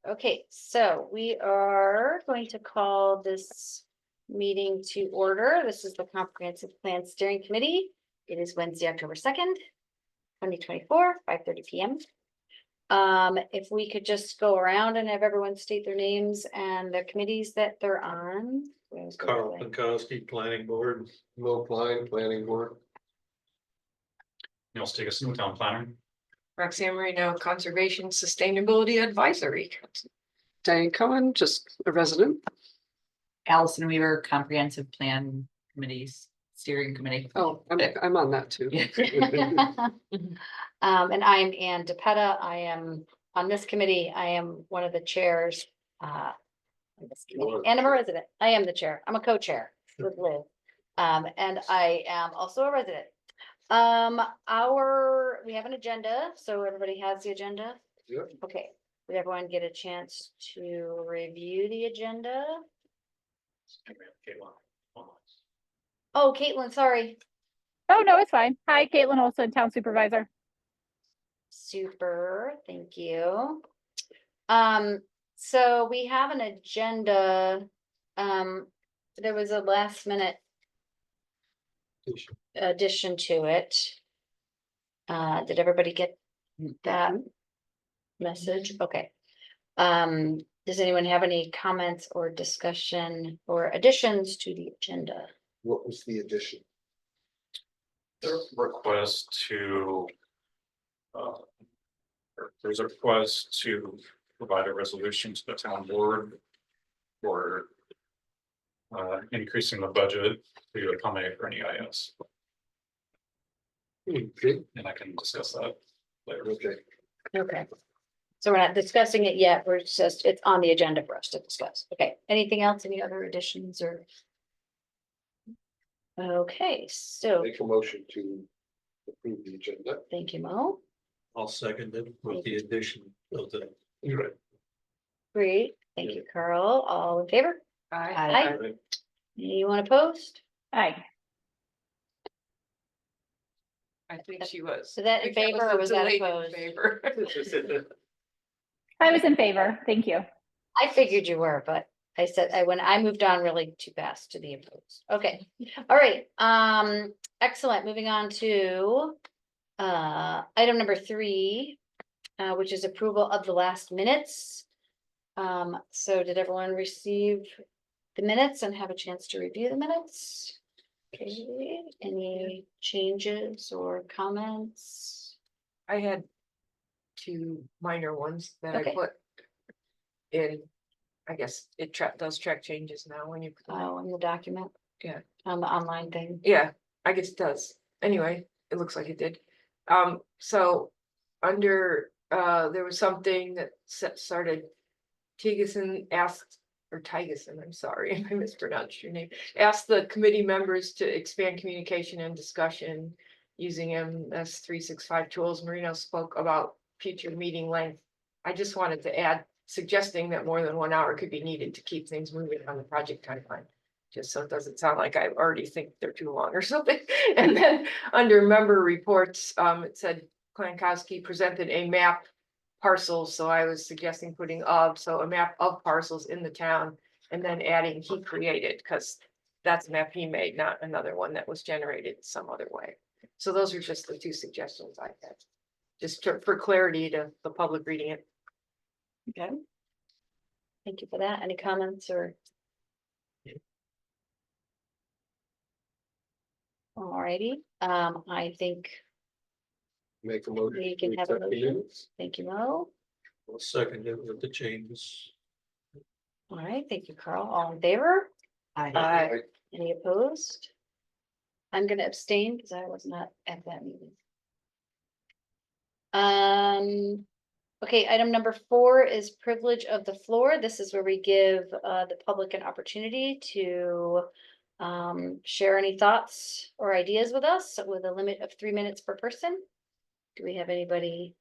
Okay, so we are going to call this meeting to order. This is the Comprehensive Plan Steering Committee. It is Wednesday, October 2nd, 2024, 5:30 p.m. If we could just go around and have everyone state their names and the committees that they're on. Carl Pankowski, Planning Board. Will Klein, Planning Board. Neil Stigason, Town Planner. Roxanne Marino, Conservation Sustainability Advisory. Diane Cohen, just a resident. Allison Weaver, Comprehensive Plan Committees, Steering Committee. Oh, I'm on that too. Yeah. And I'm Ann DePetta. I am on this committee. I am one of the chairs. On this committee, and I'm a resident. I am the chair. I'm a co-chair with Liz. And I am also a resident. We have an agenda, so everybody has the agenda. Yep. Okay, did everyone get a chance to review the agenda? Oh, Caitlin, sorry. Oh, no, it's fine. Hi, Caitlin Olson, Town Supervisor. Super, thank you. So we have an agenda. There was a last minute addition to it. Did everybody get that message? Okay. Does anyone have any comments or discussion or additions to the agenda? What was the addition? The request to. There's a request to provide a resolution to the town board. For. Increasing the budget to accommodate for NEIS, Okay, and I can discuss that later. okay. Okay. So we're not discussing it yet. We're just, it's on the agenda for us to discuss. Okay, anything else? Any other additions or? Okay, so Make a motion to approve the agenda. thank you, Mo. I'll second it with the addition of the. You're right. Great, thank you, Carl. All in favor? Aye. Aye. Anyone opposed? Aye. I think she was. So that in favor or was that delayed in opposed? favor. I was in favor. Thank you. I figured you were, but I said, when I moved on really too fast to the opposed. Okay, all right, excellent. Moving on to item number 3, which is approval of the last minutes. So did everyone receive the minutes and have a chance to review the minutes? Okay, any changes or comments? I had 2 minor ones that Okay. I put in. I guess it does track changes now when you. put them in. Oh, in the document? Yeah. On the online thing? Yeah, I guess it does. Anyway, it looks like it did. So under, there was something that started. Tigason asked, or Tigason, I'm sorry, I mispronounced your name, asked the committee members to expand communication and discussion using MS365 tools. Marino spoke about future meeting length. I just wanted to add, suggesting that more than 1 hour could be needed to keep things moving on the project timeline. Just so it doesn't sound like I already think they're too long or something. And then under member reports, it said Klankowski presented a map parcels, so I was suggesting putting so a map of parcels in the town and then adding he created, because that's a map he made, not another one that was generated some other way. So those are just the 2 suggestions I had, just for clarity to the public reading it. Okay. Thank you for that. Any comments or? Alrighty, I think, Make a motion. We can to have a accept the motion. minutes. thank you, Mo. I'll second it with the changes. All right, thank you, Carl. All in favor? Aye. Any opposed? I'm gonna abstain because I was not at that meeting. Okay, item number 4 is privilege of the floor. This is where we give the public an opportunity to share any thoughts or ideas with us with a limit of 3 minutes per person. Do we have anybody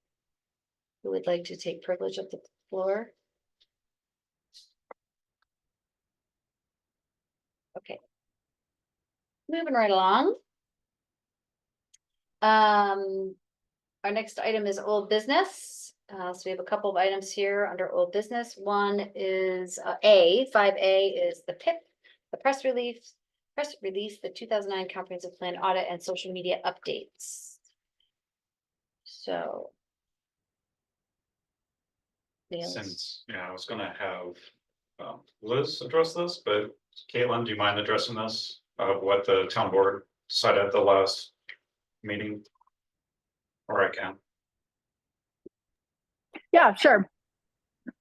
who would like to take privilege of the floor? Okay. Moving right along. Our next item is old business. So we have a couple of items here under old business. One is 5A is the PIP, the press release, the 2009 comprehensive plan audit and social media updates. So. Niels. Since, I was gonna have Liz address this, but Caitlin, do you mind addressing this? What the town board decided at the last meeting? Or I can. Yeah, sure.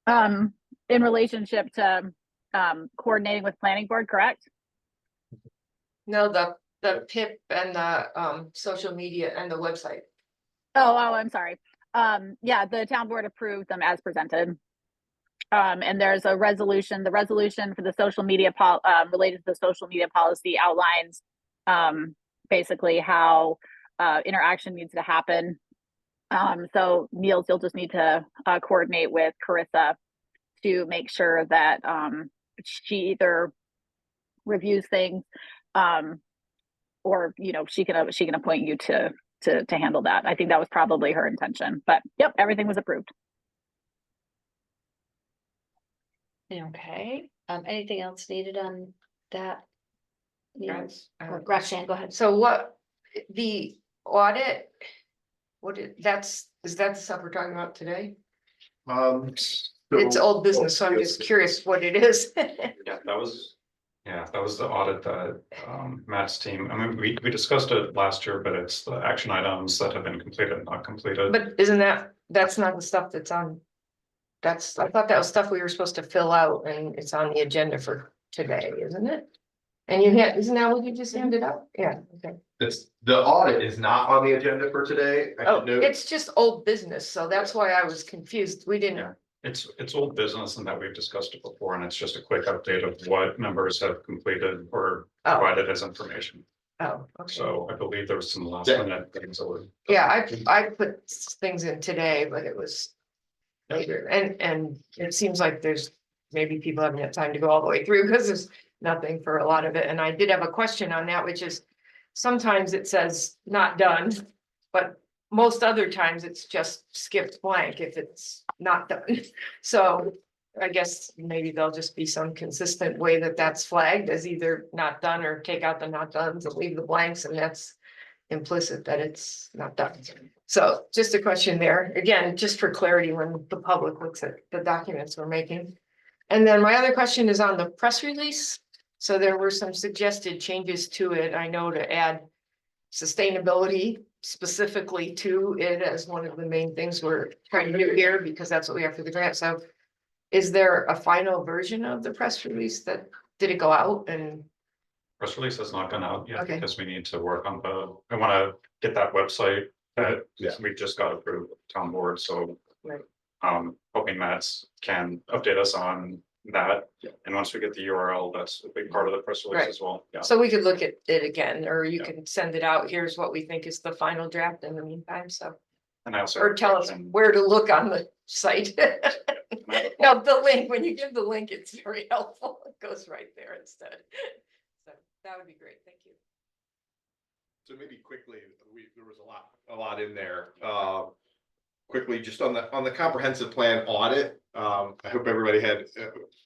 In relationship to coordinating with planning board, correct? No, the PIP and the social media and the website. Oh, I'm sorry. Yeah, the town board approved them as presented. And there's a resolution, the resolution for the social media related to the social media policy outlines basically how interaction needs to happen. So Niels, you'll just need to coordinate with Carissa to make sure that she either reviews things or she can appoint you to handle that. I think that was probably her intention, but yep, everything was approved. Okay, anything else needed on that? Niels? Yes. Or Roxanne, go ahead. So what, the audit, is that the stuff we're talking about today? It's old business, so I'm just curious what it is. Yeah, that was the audit that Matt's team, I mean, we discussed it last year, but it's the action items that have been completed, not completed. But that's not the stuff that's on. I thought that was stuff we were supposed to fill out and it's on the agenda for today, isn't it? And isn't that what you just handed out? Yeah, okay. The audit is not on the agenda for today. I Oh, should note. it's just old business, so that's why I was confused. We didn't. Yeah. It's old business and that we've discussed it before, and it's just a quick update of what members have completed or provided as information. Oh, okay. So I believe there was some last minute things that were. Yeah, I put things in today, but it was later, and it seems like there's maybe people haven't had time to go all the way through because there's nothing for a lot of it. And I did have a question on that, which is sometimes it says not done, but most other times it's just skipped blank if it's not done. So I guess maybe there'll just be some consistent way that that's flagged as either not done or take out the not done to leave the blanks, and that's implicit that it's not done. So just a question there, again, just for clarity when the public looks at the documents we're making. And then my other question is on the press release. So there were some suggested changes to it, I know, to add sustainability specifically to it as one of the main things we're trying to do here, because that's what we have for the grant. So is there a final version of the press release did it go out and? Press release has not gone out yet Okay. because we need to work on I want to get that website that Yeah. we just got approved with the town board, so. Right. Hoping Matt can update us on that. Yeah. And once we get the URL, that's a big part of the press release Right. as well. Yeah. So we could look at it again, or you Yeah. can send it out. Here's what we think is the final draft in the meantime, so. And I also. Or tell us where to look on the site. No, the link, when you give the link, it's very helpful. It goes right there instead. So that would be great. Thank you. So maybe quickly, there was a lot in there. Quickly, just on the comprehensive plan audit, I hope everybody had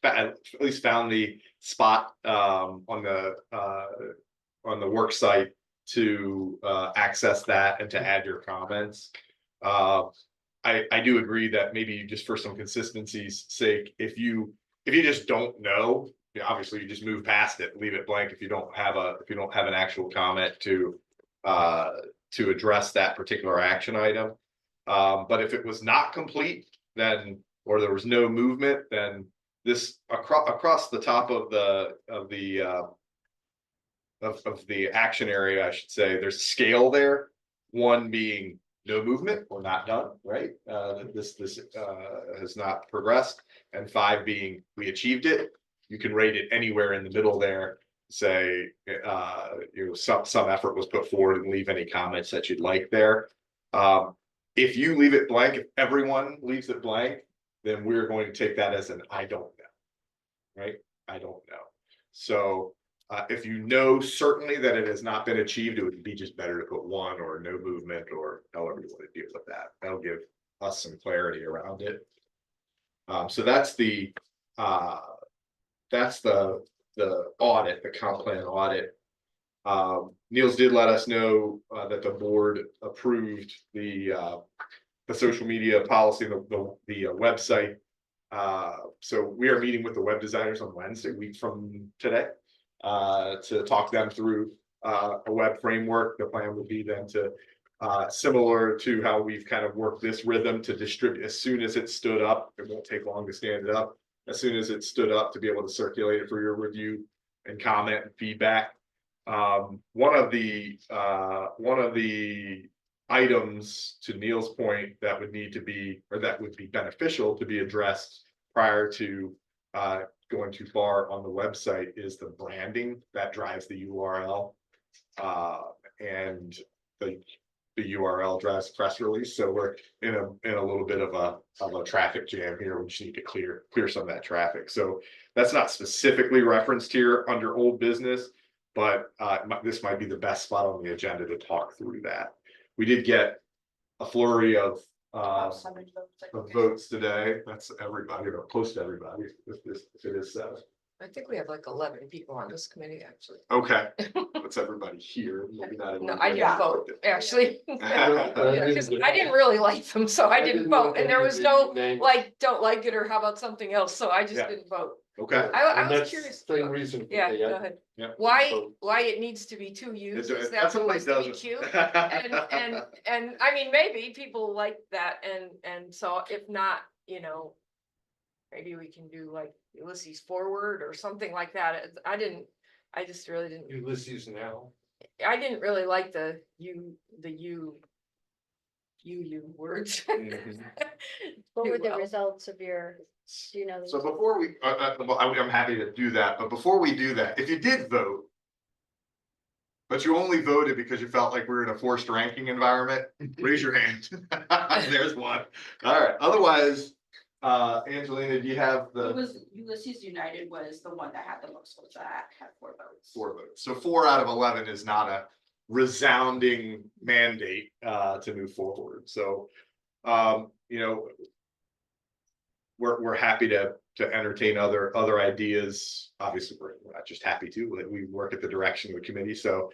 at least found the spot on the work site to access that and to add your comments. I do agree that maybe just for some consistency's sake, if you just don't know, obviously you just move past it, leave it blank if you don't have an actual comment to address that particular action item. But if it was not complete, then, or there was no movement, then this across the top of the action area, I should say, there's a scale there. One being no movement or not done, right? This has not progressed, and 5 being we achieved it. You can rate it anywhere in the middle there. Say, some effort was put forward, and leave any comments that you'd like there. If you leave it blank, if everyone leaves it blank, then we're going to take that as an I don't know, right? I don't know. So if you know certainly that it has not been achieved, it would be just better to put 1 or no movement, or however you want to deal with that. That'll give us some clarity around it. So that's the audit, the comp plan audit. Niels did let us know that the board approved the social media policy, the website. So we are meeting with the web designers on Wednesday, week from today, to talk them through a web framework. The plan would be then to similar to how we've kind of worked this rhythm to distribute as soon as it stood up. It won't take long to stand it up. As soon as it stood up, to be able to circulate it for your review and comment and feedback. One of the items, to Neil's point, that would need to be, or that would be beneficial to be addressed prior to going too far on the website, is the branding that drives the URL. And the URL drives press release. So we're in a little bit of a traffic jam here. We just need to clear some of that traffic. So that's not specifically referenced here under old business, but this might be the best spot on the agenda to talk through that. We did get a flurry of votes today. That's everybody, or close to everybody, if it is 7. I think we have like 11 people on this committee, actually. Okay, that's everybody here. Maybe not No, everybody. I didn't vote, actually. Because I didn't really like them, so I didn't vote, and there was no, like, don't like it, or how about something else, so I just Yeah. didn't vote. Okay. I And was that's curious. Same reason. Yeah, they go had- ahead. Yeah. Why it needs to be 2 U's, is that Definitely supposed to be doesn't. cute? And I mean, maybe people like that, and so if not, maybe we can do like Ulysses Forward or something like that. I just really didn't, Ulysses Now. I didn't really like the you words. Mhm. What were the Well. results of your, do you know? the So results? before we, well, I'm happy to do that, but before we do that, if you did vote, but you only voted because you felt like we were in a forced ranking environment, raise your hand. There's one. All right, otherwise, Angelina, do you have It the was Ulysses United was the one that had the most votes, that had 4 votes. 4 votes? So 4 out of 11 is not a resounding mandate to move forward. So, we're happy to entertain other ideas. Obviously, we're not just happy to, we work at the direction of the committee. So,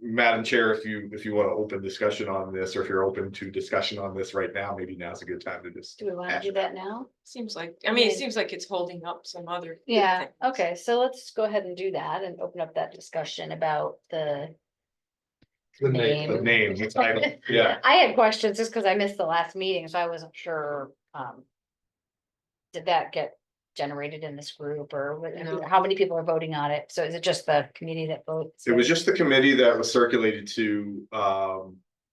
Madam Chair, if you want to open discussion on this, or if you're open to discussion on this right now, maybe now's a good time to just. Do we want to do that now? Seems like, I mean, it seems like it's holding up some other. Yeah, things. okay, so let's go ahead and do that and open up that discussion about the The name. The name, the title, yeah. I had questions just because I missed the last meeting, so I wasn't sure, did that get generated in this group, or No. how many people are voting on it? So is it just the committee that votes? It was just the committee that was circulated to,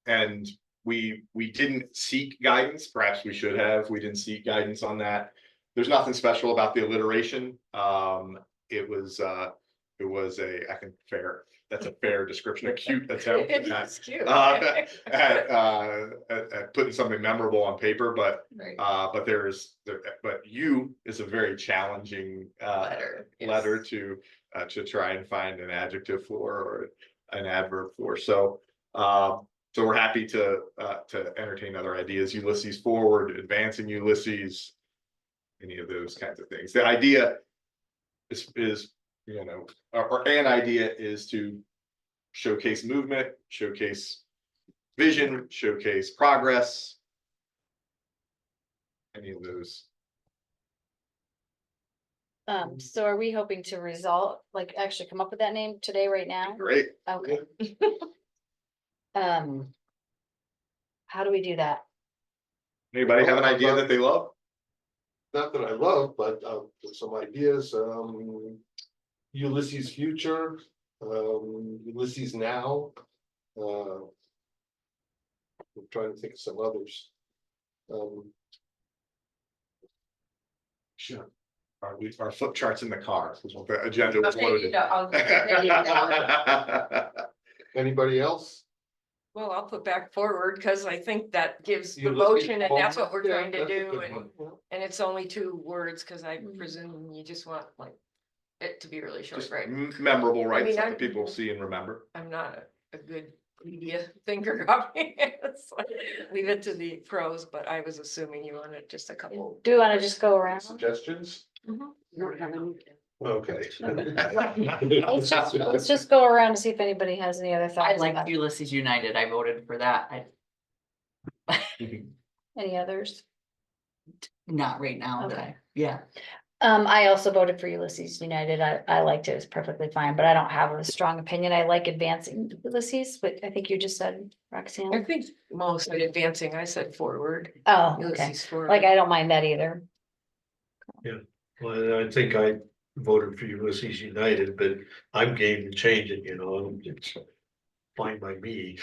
and we didn't seek guidance. Perhaps we should have. We didn't seek guidance on that. There's nothing special about the alliteration. It was a, I think, that's a fair description, a cute attempt It's cute. at putting something memorable on paper, but Right. but you is a very challenging Letter, yes. letter to try and find an adjective for, or an adverb for. So we're happy to entertain other ideas. Ulysses Forward, advancing Ulysses, any of those kinds of things. The idea is or an idea is to showcase movement, showcase vision, showcase progress. Any of those. So are we hoping to actually come up with that name today, right now? Great. Okay. How do we do that? Anybody have an idea that they love? Not that I love, but some ideas, Ulysses Future, Ulysses Now. I'm trying to think of some others. Sure. Our flip charts in the car, the agenda was Okay, loaded. Anybody else? Well, I'll put back forward, because I think that gives the Ulysses motion, and that's what we're Yeah, trying to that's a do, good and, one, yeah. and it's only 2 words, because I Mhm. presume you just want like it to be really short, Just right? memorable, right? I mean, Something I'm- people see and remember. I'm not a good media finger copy. It's like, leave it to the pros, but I was assuming you wanted just a couple. Do we want to just go around? Suggestions? Mhm. You don't have any. Okay. Let's just go around to see if anybody has any other I thoughts. like about it. Ulysses United. I voted for that. Any others? Not right now. but Okay. Yeah. I also voted for Ulysses United. I liked it. It was perfectly fine, but I don't have a strong opinion. I like advancing Ulysses, but I think you just said I Roxanne. think most of advancing, I said forward. Oh, okay. Ulysses forward. Like, I don't mind that either. Well, I think I voted for Ulysses United, but I'm game to change it, it's fine by me.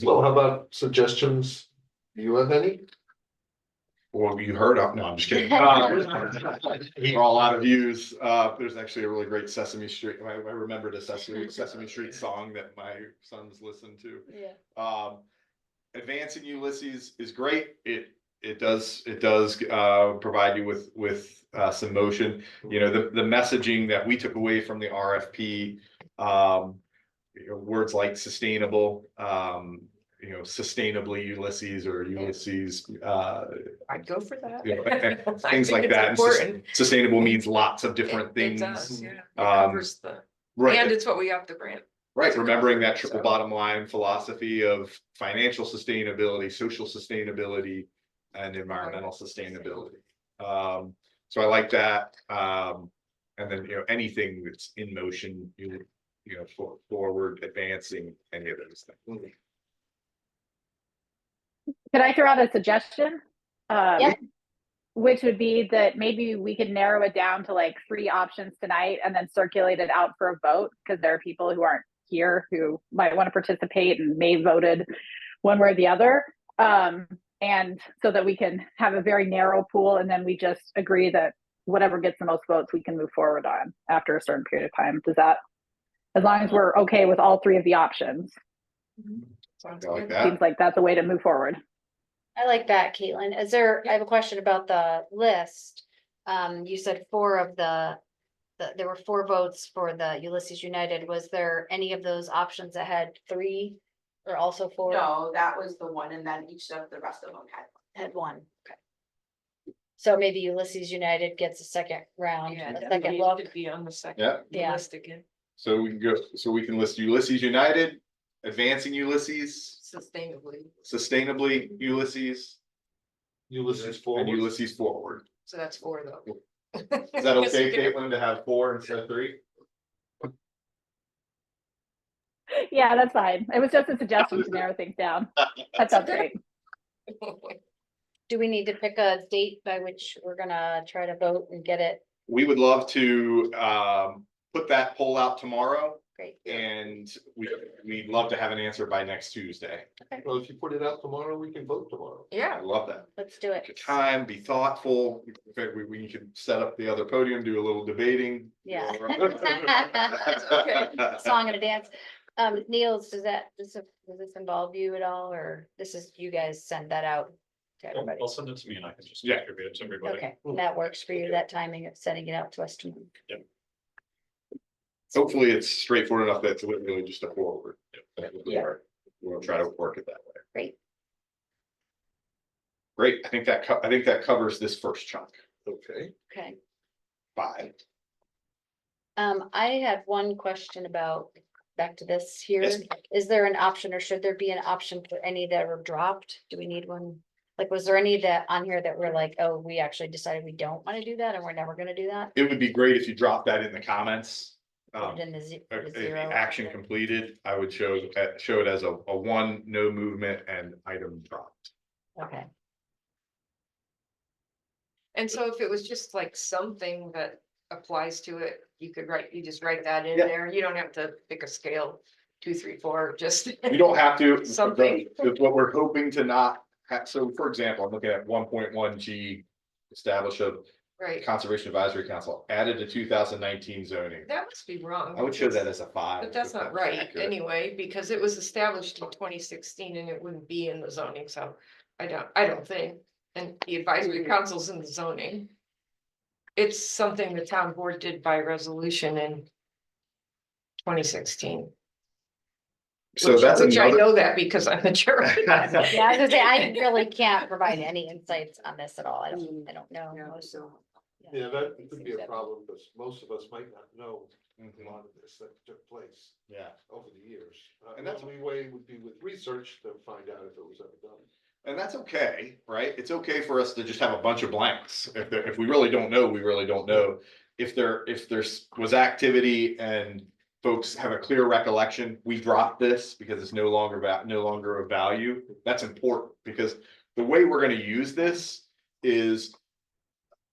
Well, how about suggestions? Do you have any? Well, you heard of, no, I'm just kidding. For a lot of views, there's actually a really great Sesame Street, I remembered a Sesame Street song that my sons listen to. Yeah. Advancing Ulysses is great. It does provide you with some motion. You know, the messaging that we took away from the RFP, words like sustainable, sustainably Ulysses or Ulysses, I'd go for that. I things think like it's that. And important. sustainable means lots of different It things. does, yeah. It Um, covers the, and Right, it's what we have to grant. right. Remembering that triple So- bottom line philosophy of financial sustainability, social sustainability, and environmental sustainability. So I like that. And then, anything that's in motion, forward, advancing, any of those things. Could I throw out a suggestion? Yeah. Which would be that maybe we could narrow it down to like 3 options tonight and then circulate it out for a vote, because there are people who aren't here who might want to participate and may have voted one way or the other. And so that we can have a very narrow pool, and then we just agree that whatever gets the most votes, we can move forward on after a certain period of time. Does that, as long as we're okay with all 3 of the options, Sounds I like good. that. seems like that's a way to move forward. I like that, Caitlin. I have a question about the list. You said 4 of there were 4 votes for the Ulysses United. Was there any of those options that had 3 or also 4? No, that was the one, and then each of the rest of them Had 1, okay. So maybe Ulysses United gets a second round, Yeah, a that second needs look. to be on the second Yeah. Yeah. list again. So we can list Ulysses United, advancing Ulysses, Sustainably. sustainably Ulysses, Ulysses and forward. Ulysses forward. So that's 4 though. Is that okay, Caitlin, to have 4 instead of 3? Yeah, that's fine. It was just a suggestion to narrow things down. That sounds great. Do we need to pick a date by which we're gonna try to vote and get it? We would love to put that poll out tomorrow, Great. and we'd love to have an answer by next Tuesday. Well, if you put it out tomorrow, we can vote tomorrow. I Yeah, love that. Let's do it. Take your time, be thoughtful. In fact, we can set up the other podium, do a little debating. Yeah. Okay. Song and a dance. Niels, does this involve you at all, or this is, you guys send that out to everybody? I'll send it to me and I can just Yeah. distribute it to everybody. Okay, that works for you, that timing of sending it out to us tomorrow. Hopefully it's straightforward enough that it's really just a forward. Yeah. We'll try to work it that way. Great. Great, I think that covers this first chunk. Okay. Okay. 5. I had one question about, back to this here. Yes. Is there an option, or should there be an option for any that were dropped? Do we need one? Like, was there any that on here that were like, oh, we actually decided we don't want to do that and we're never gonna do that? It would be great if you drop that in the comments. Put it in the The zero. action completed, I would show it as a 1, no movement, and item dropped. Okay, and so if it was just like something that applies to it, you just write that in Yeah. there. You don't have to pick a scale, 2, 3, 4, just. You don't have to. Something. What we're hoping to not have, so for example, I'm looking at 1.1G, establish a Right, Conservation Advisory Council, added to 2019 zoning. that must be wrong. I would show that as a 5. But that's if not was right accurate. anyway, because it was established in 2016 and it wouldn't be in the zoning, so I don't think. And the advisory council's in the zoning. It's something the town board did by resolution in 2016. So that's Which I another. know that because I'm a chairman. Yeah, I was gonna say, I really can't provide any insights on this at all. I don't know. Yeah, most- so- Yeah, that could be a problem, because most of us might not know Mhm. a lot of this that took place Yeah. over the years. And And that's- the only way would be with research to find out if it was ever done. And that's okay, right? It's okay for us to just have a bunch of blanks. If we really don't know, we really don't know. If there's was activity and folks have a clear recollection, we dropped this because it's no longer of value. That's important, because the way we're gonna use this is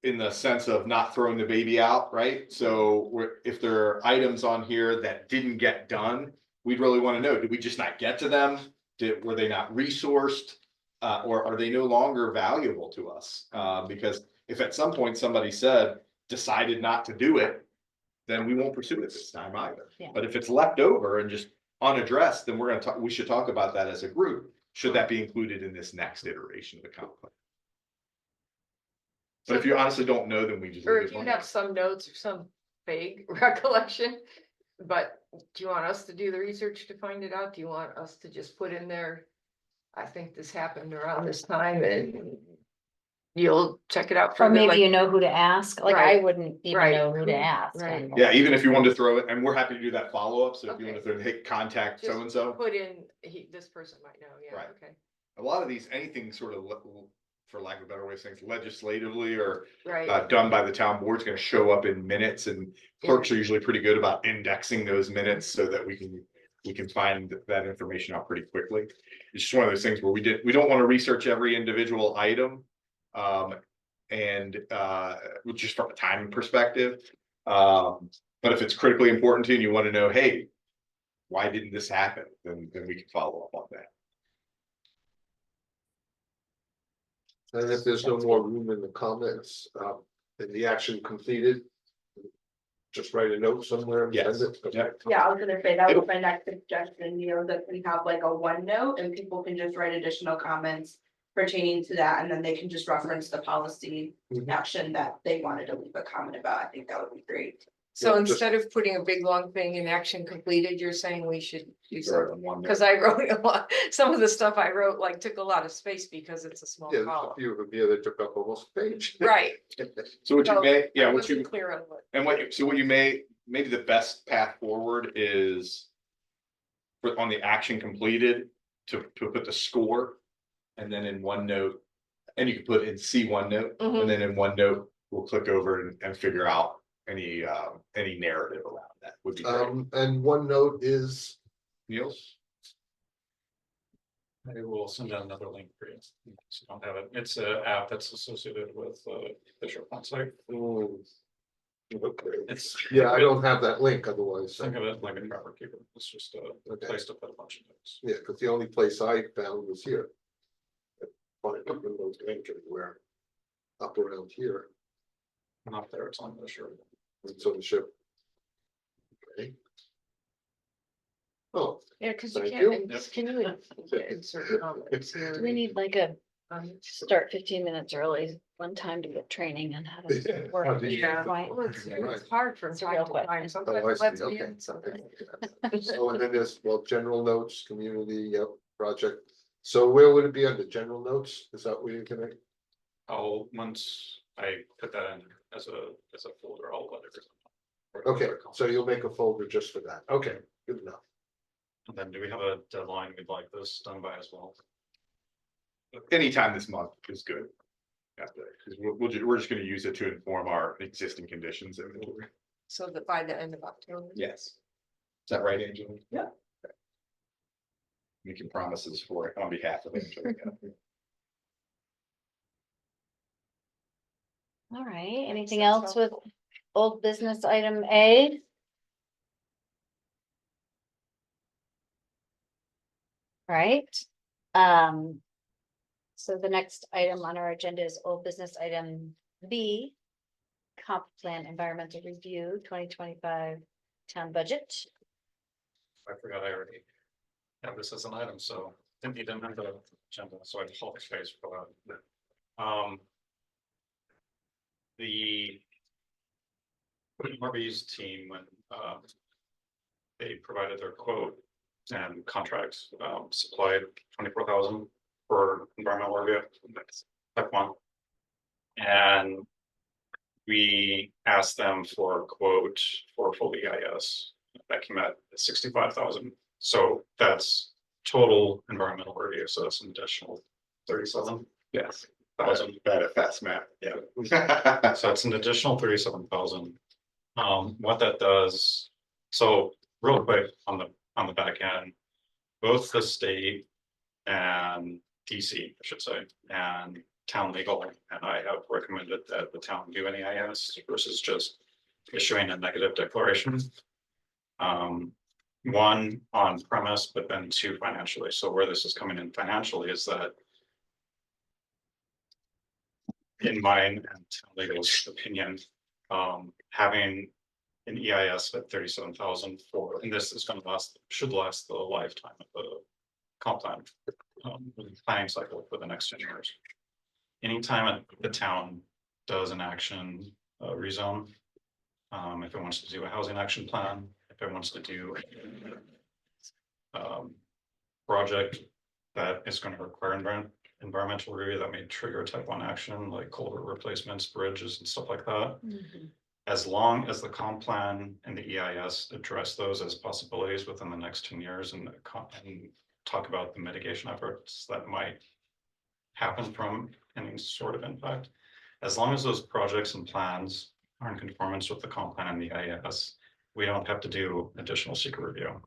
in the sense of not throwing the baby out, right? So if there are items on here that didn't get done, we'd really want to know, did we just not get to them? Were they not resourced? Or are they no longer valuable to us? Because if at some point somebody decided not to do it, then we won't pursue it this time either. Yeah. But if it's left over and just unaddressed, then we should talk about that as a group. Should that be included in this next iteration of the comp plan? But if you honestly don't know, then we just. Or leave if it you blank. have some notes or some vague recollection, but do you want us to do the research to find it out? Do you want us to just put in there? I think this happened around this time and you'll check it out Or further, maybe like, you know who to ask, like I Right, wouldn't even right, know who to ask. right. and- Yeah, even if you wanted to throw it, and we're happy to do that follow-up, so if you Okay. want to throw, hey, contact Just so-and-so. put in, this person might know, yeah, Right. okay, A lot of these, anything sort of, for lack of a better way of saying, legislatively or right, done by the town board is gonna show up in minutes, and clerks are usually pretty good about indexing those minutes so that we can find that information out pretty quickly. It's just one of those things where we don't want to research every individual item. Just from a timing perspective. But if it's critically important to you and you want to know, hey, why didn't this happen? Then we can follow up on that. And if there's no more room in the comments, in the action completed, just write a note somewhere and send Yes. it. Yeah. Yeah, I was gonna say that was my next suggestion, that we have like a OneNote and people can just write additional comments pertaining to that, and then they can just reference the policy Mhm. action that they wanted to leave a comment about. I think that would be great. so Yeah, just- instead of putting a big long thing in action completed, you're saying we should do Throw it something? on one note. Cause I wrote a lot, some of the stuff I wrote like took a lot of space because it's a small Yeah, there's a column. few of them here that took up almost a page. Right. So what you So, may, I what wasn't you, clear on what. and what you maybe the best path forward is on the action completed to put the score, and then in OneNote, and you can put in OneNote, Mhm. and then in OneNote, we'll click over and figure out any narrative around that would be great. And OneNote is, Niels? I will send out another link for you. So you don't have it. It's an app that's associated with Fisher Site. okay, It's. yeah, I don't have that link otherwise. Think of it like a proper keeper. It's just a Okay. place to put a bunch of notes. Yeah, because the only place I found was here. But I don't know anywhere up around here, Not there, it's on the shirt. and so the ship. Okay. Oh, Yeah, cause you Thank can't, you. can you insert comments here? Do we need like a Um, start 15 minutes early one time to get training and how Yeah, to work? how with to use your it. client? Well, it's Right. hard from It's a time real to quick. time, Oh, I sometimes it see, lets me okay. in, sometimes. so and then there's, well, general notes, community, yep, project. So where would it be under general notes? Is that where you're gonna? Once I put that in as a folder, I'll let it. Okay, so you'll make a folder just for that. Okay, good enough. And then do we have a deadline we'd like this done by as well? Anytime this month is good. Because we're just gonna use it to inform our existing conditions inventory. So that by the end of October. Yes. Is that right, Angela? Yeah. Making promises for it on behalf of Angela. All right, anything That's else with old business item A? Right, so the next item on our agenda is old business item B. Comp plan environmental review 2025 town budget. I forgot I already have this as an item, so didn't have the agenda, so I apologize for that. The Marby's team, when they provided their quote, and contract, supplied 24,000 for environmental review. That's type 1. And we asked them for a quote for full EIS that came at 65,000. So that's total environmental review. So that's an additional 37. Yes. Thousand. Bad at fast math. Yeah. So it's an additional 37,000. What that does, so real quick on the back end, both the state and DC, I should say, and town legal, and I have recommended that the town do an EIS versus just issuing a negative declaration. One on premise, but then two financially. So where this is coming in financially is that in mine and town legal's opinion, having an EIS at 37,000 for, and this is going to last, should last the lifetime of the comp plan, planning cycle for the next 10 years. Anytime the town does an action rezone, if it wants to do a housing action plan, if it wants to do project that is going to require environmental review that may trigger a type 1 action like culvert replacements, bridges and stuff like that. As long as the comp plan and the EIS address those as possibilities within the next 10 years and talk about the mitigation efforts that might happen from any sort of impact. As long as those projects and plans are in conformance with the comp plan and the EIS, we don't have to do additional secret review.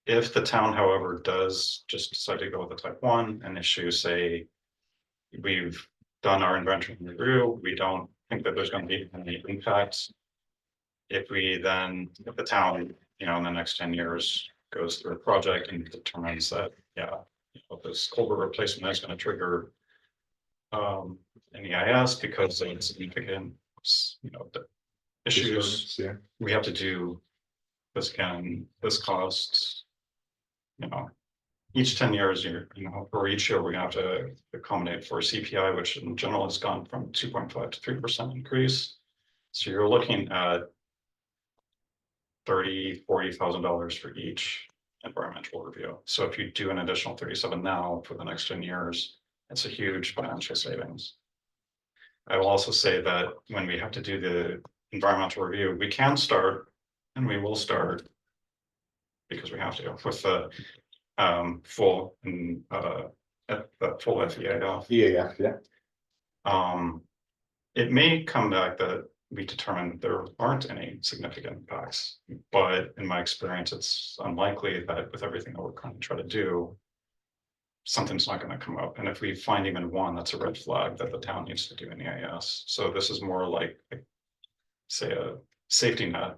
If the town, however, does just decide to go with the type 1 and issue, say, we've done our environmental review, we don't think that there's going to be any impacts. If the town, in the next 10 years goes through a project and determines that, this culvert replacement is going to trigger an EIS because of significant, the issues, Yeah. we have to do this again, this costs, each 10 years, or each year, we're gonna have to accommodate for CPI, which in general has gone from 2.5 to 3% increase. So you're looking at $40,000 for each environmental review. So if you do an additional 37 now for the next 10 years, it's a huge financial savings. I will also say that when we have to do the environmental review, we can start, and we will start, because we have to, with the full and full FEIF. Yeah. It may come back that we determined there aren't any significant impacts, but in my experience, it's unlikely that with everything that we're going to try to do, something's not going to come up. And if we find even one, that's a red flag that the town needs to do an EIS. So this is more like, say, a safety net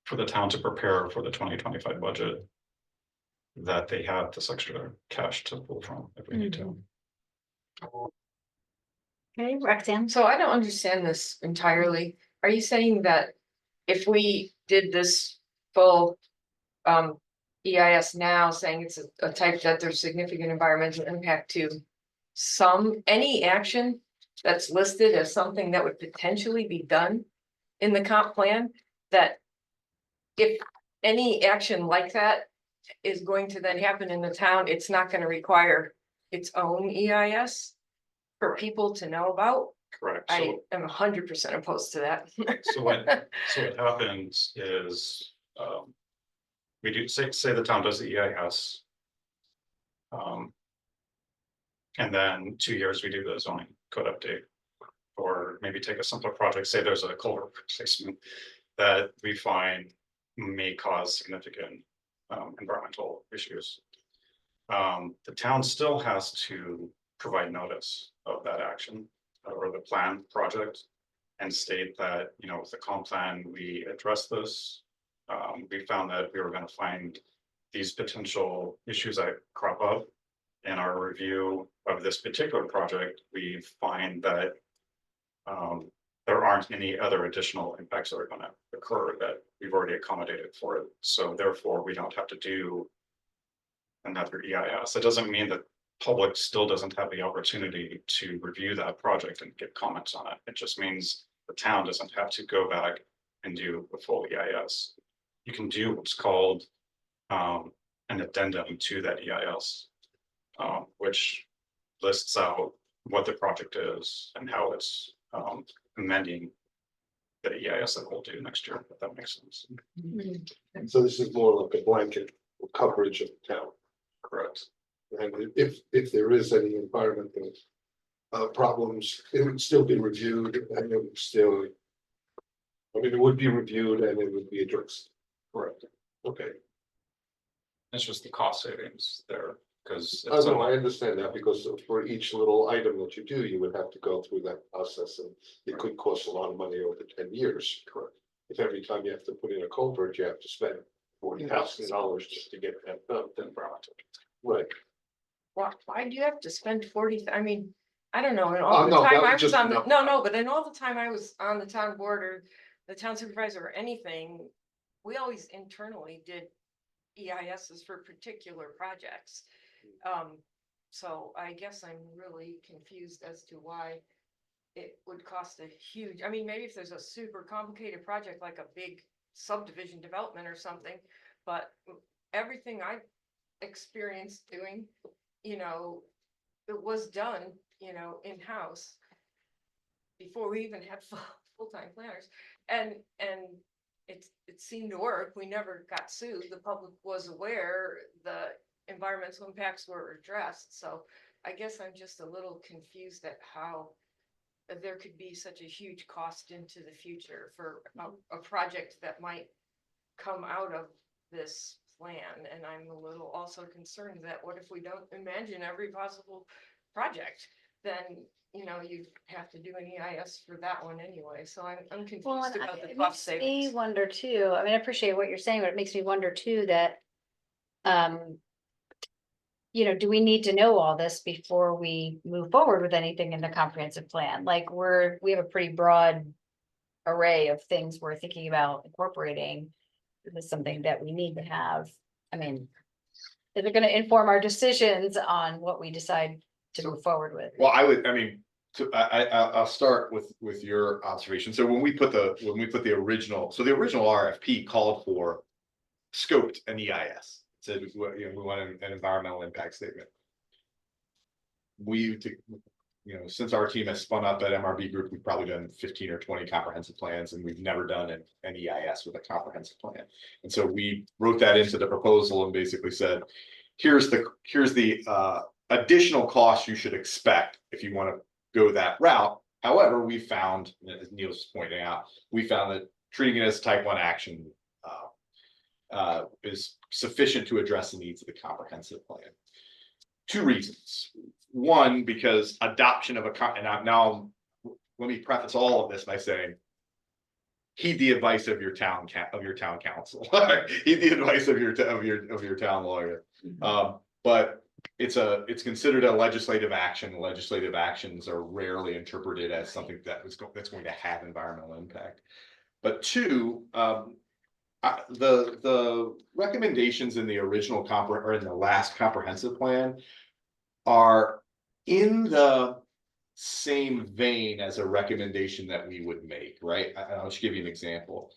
for the town to prepare for the 2025 budget, that they have this extra cash to pull from if we need to. Okay, Roxanne. So I don't understand this entirely. Are you saying that if we did this full EIS now, saying it's a type that there's significant environmental impact to any action that's listed as something that would potentially be done in the comp plan, that if any action like that is going to then happen in the town, it's not going to require its own EIS for people to know about? Correct. I am 100% opposed to that. So what happens is, we do say the town does the EIS. And then 2 years we do the zoning code update. Or maybe take a simpler project, say there's a culvert replacement that we find may cause significant environmental issues. The town still has to provide notice of that action or the plan project and state that, with the comp plan, we address this. We found that we were going to find these potential issues that crop up in our review of this particular project. We find that there aren't any other additional impacts that are going to occur, that we've already accommodated for it. So therefore, we don't have to do another EIS. It doesn't mean that public still doesn't have the opportunity to review that project and get comments on it. It just means the town doesn't have to go back and do a full EIS. You can do what's called an addendum to that EIS. Which lists out what the project is and how it's amending the EIS that we'll do next year, if that makes sense. So this is more like a blanket coverage of the town. Correct. And if there is any environmental problems, it would still be reviewed and it would still. I mean, it would be reviewed and it would be addressed. Correct. Okay. It's just the cost savings there, because Oh, no, I understand that because for each little item that you do, you would have to go through that process and it could cost a lot of money over 10 years. Correct. If every time you have to put in a culvert, you have to spend $40,000 just to get that done, then project. Right. Why do you have to spend 40? I mean, I don't know, and Oh, all the no, time that I was was just- on, no. but in all the time I was on the town board or the town supervisor or anything, we always internally did EISs for particular projects. So I guess I'm really confused as to why it would cost a huge, I mean, maybe if there's a super complicated project like a big subdivision development or something, but everything I experienced doing, you know, it was done, you know, in-house before we even had full-time planners, and it seemed to work. We never got sued. The public was aware, the environmental impacts were addressed. So I guess I'm just a little confused at how there could be such a huge cost into the future for a project that might come out of this plan. And I'm a little also concerned that what if we don't imagine every possible project, then, you know, you have to do an EIS for that one anyway. So I'm Well, confused and about the it cost makes me savings. wonder too, I mean, I appreciate what you're saying, but it makes me wonder too that. You know, do we need to know all this before we move forward with anything in the comprehensive plan? Like we have a pretty broad array of things we're thinking about incorporating. This is something that we need to have. I mean, is it gonna inform our decisions on what we decide to move forward with? Well, I mean, I'll start with your observation. So when we put the original, so the original RFP called for scoped an EIS. Said, you know, we want an environmental impact statement. You know, since our team has spun up at MRB Group, we've probably done 15 or 20 comprehensive plans, and we've never done an EIS with a comprehensive plan. And so we wrote that into the proposal and basically said, here's the additional cost you should expect if you want to go that route. However, we found, as Neil's pointing out, we found that treating it as type 1 action is sufficient to address the needs of the comprehensive plan. 2 reasons. One, because adoption of now let me preface all of this by saying, heed the advice of your town council. Heed the advice of your town lawyer. But it's considered a legislative action. Legislative actions are rarely interpreted as something that's going to have environmental impact. But 2, the recommendations in the original or in the last comprehensive plan are in the same vein as a recommendation that we would make, right? I'll just give you an example.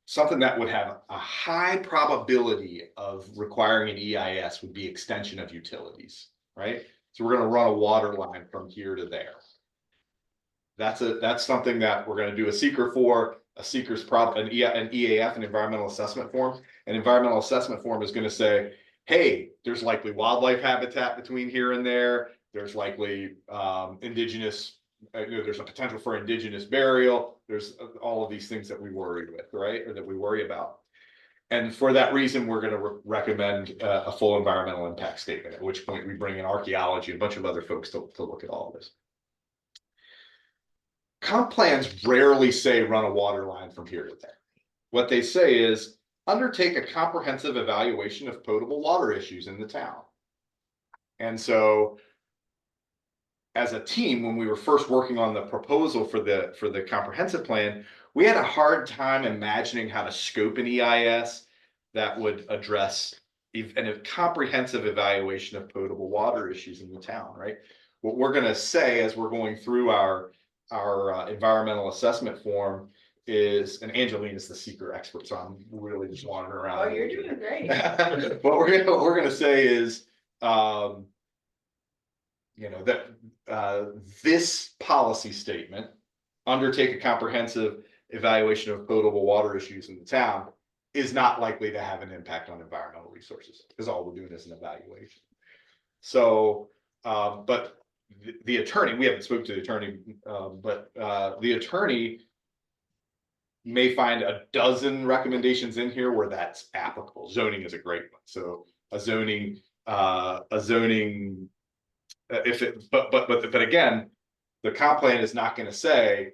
Something that would have a high probability of requiring an EIS would be extension of utilities, right? So we're going to run a water line from here to there. That's something that we're going to do a seeker for. A seeker's an EAF, an environmental assessment form. An environmental assessment form is going to say, hey, there's likely wildlife habitat between here and there. There's likely indigenous, there's a potential for indigenous burial. There's all of these things that we worry with, right? Or that we worry about. And for that reason, we're going to recommend a full environmental impact statement, at which point we bring in archaeology, a bunch of other folks to look at all of this. Comp plans rarely say run a water line from here to there. What they say is undertake a comprehensive evaluation of potable water issues in the town. And so as a team, when we were first working on the proposal for the comprehensive plan, we had a hard time imagining how to scope an EIS that would address a comprehensive evaluation of potable water issues in the town, right? What we're going to say as we're going through our environmental assessment form is, and Angeline is the seeker expert, so I'm really just wandering around. Oh, you're doing great. What we're gonna say is, that, this policy statement, undertake a comprehensive evaluation of potable water issues in the town, is not likely to have an impact on environmental resources, because all we're doing is an evaluation. So, but the attorney, we haven't spoken to the attorney, but the attorney may find a dozen recommendations in here where that's applicable. Zoning is a great one. So a zoning, if it, but again, the comp plan is not going to say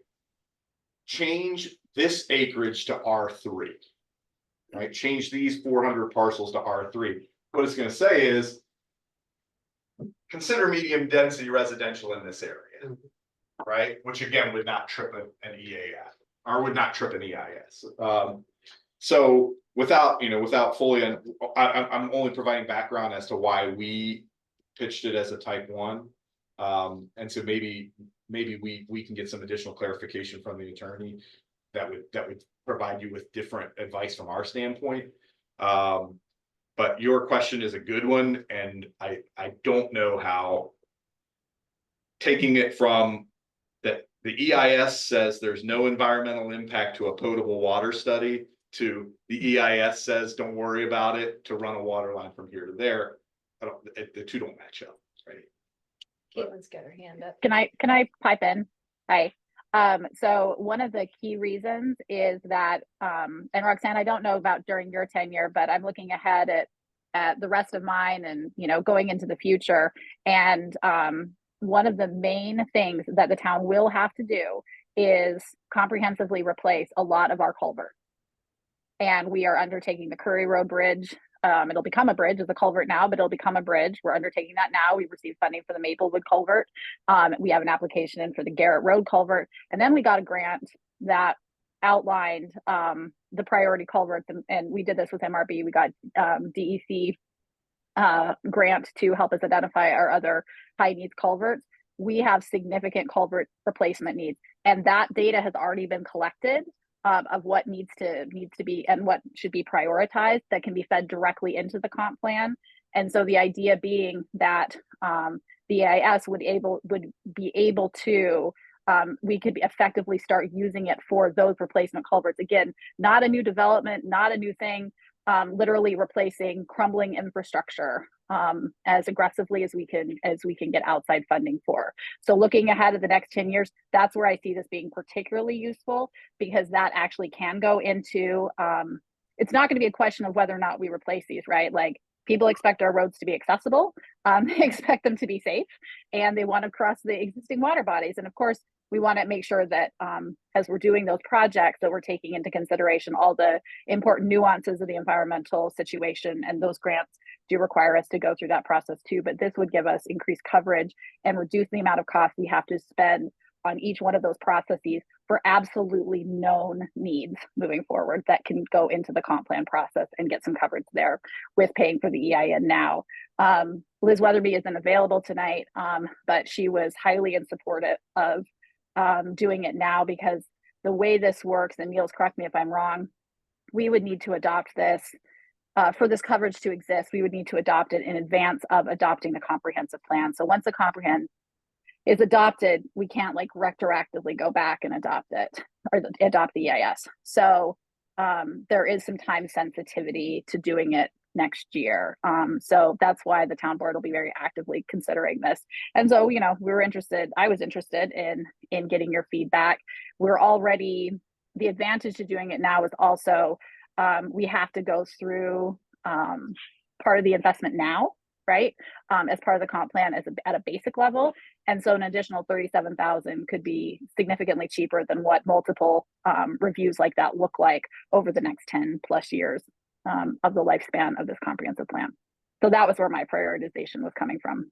change this acreage to R3, right? Change these 400 parcels to R3. What it's going to say is consider medium density residential in this area, right? Which again would not trip an EAF or would not trip an EIS. So without fully, I'm only providing background as to why we pitched it as a type 1. And so maybe we can get some additional clarification from the attorney that would provide you with different advice from our standpoint. But your question is a good one, and I don't know how taking it from that the EIS says there's no environmental impact to a potable water study to the EIS says don't worry about it to run a water line from here to there. The two don't match up, right? Caitlin's got her hand up. Can I pipe in? Hi. So one of the key reasons is that, and Roxanne, I don't know about during your tenure, but I'm looking ahead at the rest of mine and, going into the future. And one of the main things that the town will have to do is comprehensively replace a lot of our culverts. And we are undertaking the Curry Road Bridge. It'll become a bridge. It's a culvert now, but it'll become a bridge. We're undertaking that now. We've received funding for the Maplewood culvert. We have an application in for the Garrett Road culvert. And then we got a grant that outlined the priority culverts. And we did this with MRB. We got DEC grant to help us identify our other high needs culverts. We have significant culvert replacement needs. And that data has already been collected. Of what needs to be and what should be prioritized that can be fed directly into the comp plan. And so the idea being that the EIS would be able to we could effectively start using it for those replacement culverts. Again, not a new development, not a new thing, literally replacing crumbling infrastructure as aggressively as we can get outside funding for. So looking ahead of the next 10 years, that's where I see this being particularly useful, because that actually can go into, it's not going to be a question of whether or not we replace these, right? Like, people expect our roads to be accessible, they expect them to be safe, and they want to cross the existing water bodies. And of course, we want to make sure that as we're doing those projects, that we're taking into consideration all the important nuances of the environmental situation, and those grants do require us to go through that process too. But this would give us increased coverage and reduce the amount of cost we have to spend on each one of those processes for absolutely known needs moving forward that can go into the comp plan process and get some coverage there with paying for the EIN now. Liz Weatherby isn't available tonight, but she was highly in support of doing it now, because the way this works, and Niels, correct me if I'm wrong, we would need to adopt this for this coverage to exist. We would need to adopt it in advance of adopting the comprehensive plan. So once the comprehensive is adopted, we can't like retroactively go back and adopt it or adopt the EIS. So there is some time sensitivity to doing it next year. So that's why the town board will be very actively considering this. And so, I was interested in getting your feedback. The advantage to doing it now is also, we have to go through part of the investment now, right? As part of the comp plan at a basic level. And so an additional $37,000 could be significantly cheaper than what multiple reviews like that look like over the next 10 plus years of the lifespan of this comprehensive plan. So that was where my prioritization was coming from.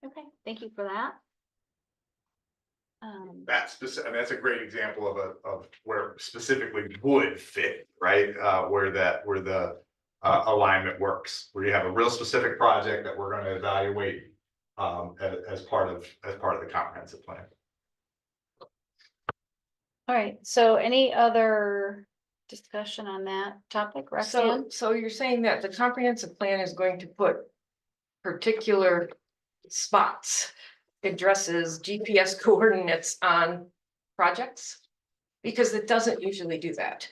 Okay, thank you for that. That's a great example of where specifically would fit, right? Where the alignment works, where you have a real specific project that we're going to evaluate as part of the comprehensive plan. All right, so any other discussion on that topic, Roxanne? So you're saying that the comprehensive plan is going to put particular spots, addresses, GPS coordinates on projects? Because it doesn't usually do that.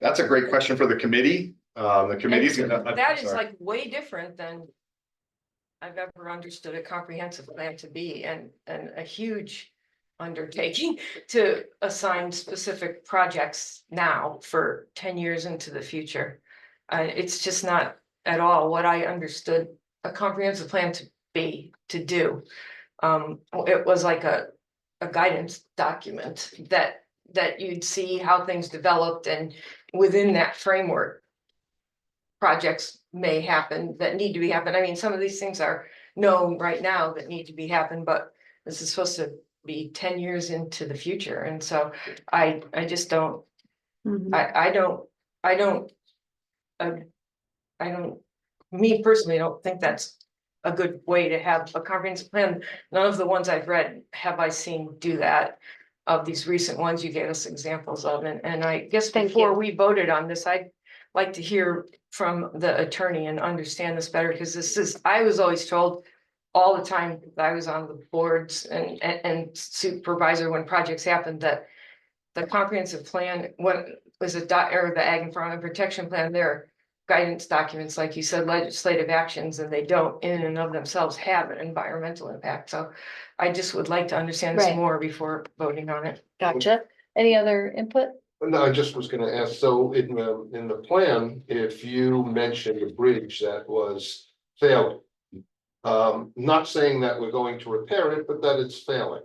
That's a great question for the committee. The committee's And gonna. that is sorry. like way different than I've ever understood a comprehensive plan to be, and a huge undertaking to assign specific projects now for 10 years into the future. It's just not at all what I understood a comprehensive plan to be, to do. It was like a guidance document that you'd see how things developed, and within that framework, projects may happen that need to be happened. I mean, some of these things are known right now that need to be happened, but this is supposed to be 10 years into the future. And so I just don't, I don't, me personally, don't think that's a good way to have a comprehensive plan. None of the ones I've read have I seen do that. Of these recent ones you gave us examples of, and I guess Thank before you. we voted on this, I'd like to hear from the attorney and understand this better, because this is, I was always told all the time that I was on the boards and supervisor when projects happened, that the comprehensive plan, when was or the Ag and Farmland Protection Plan, there guidance documents, like you said, legislative actions, and they don't in and of themselves have an environmental impact. So I just would like to understand this Right. more before voting on it. Gotcha. Any other input? No, I just was gonna ask, so in the plan, if you mentioned a bridge that was failing. Not saying that we're going to repair it, but that it's failing.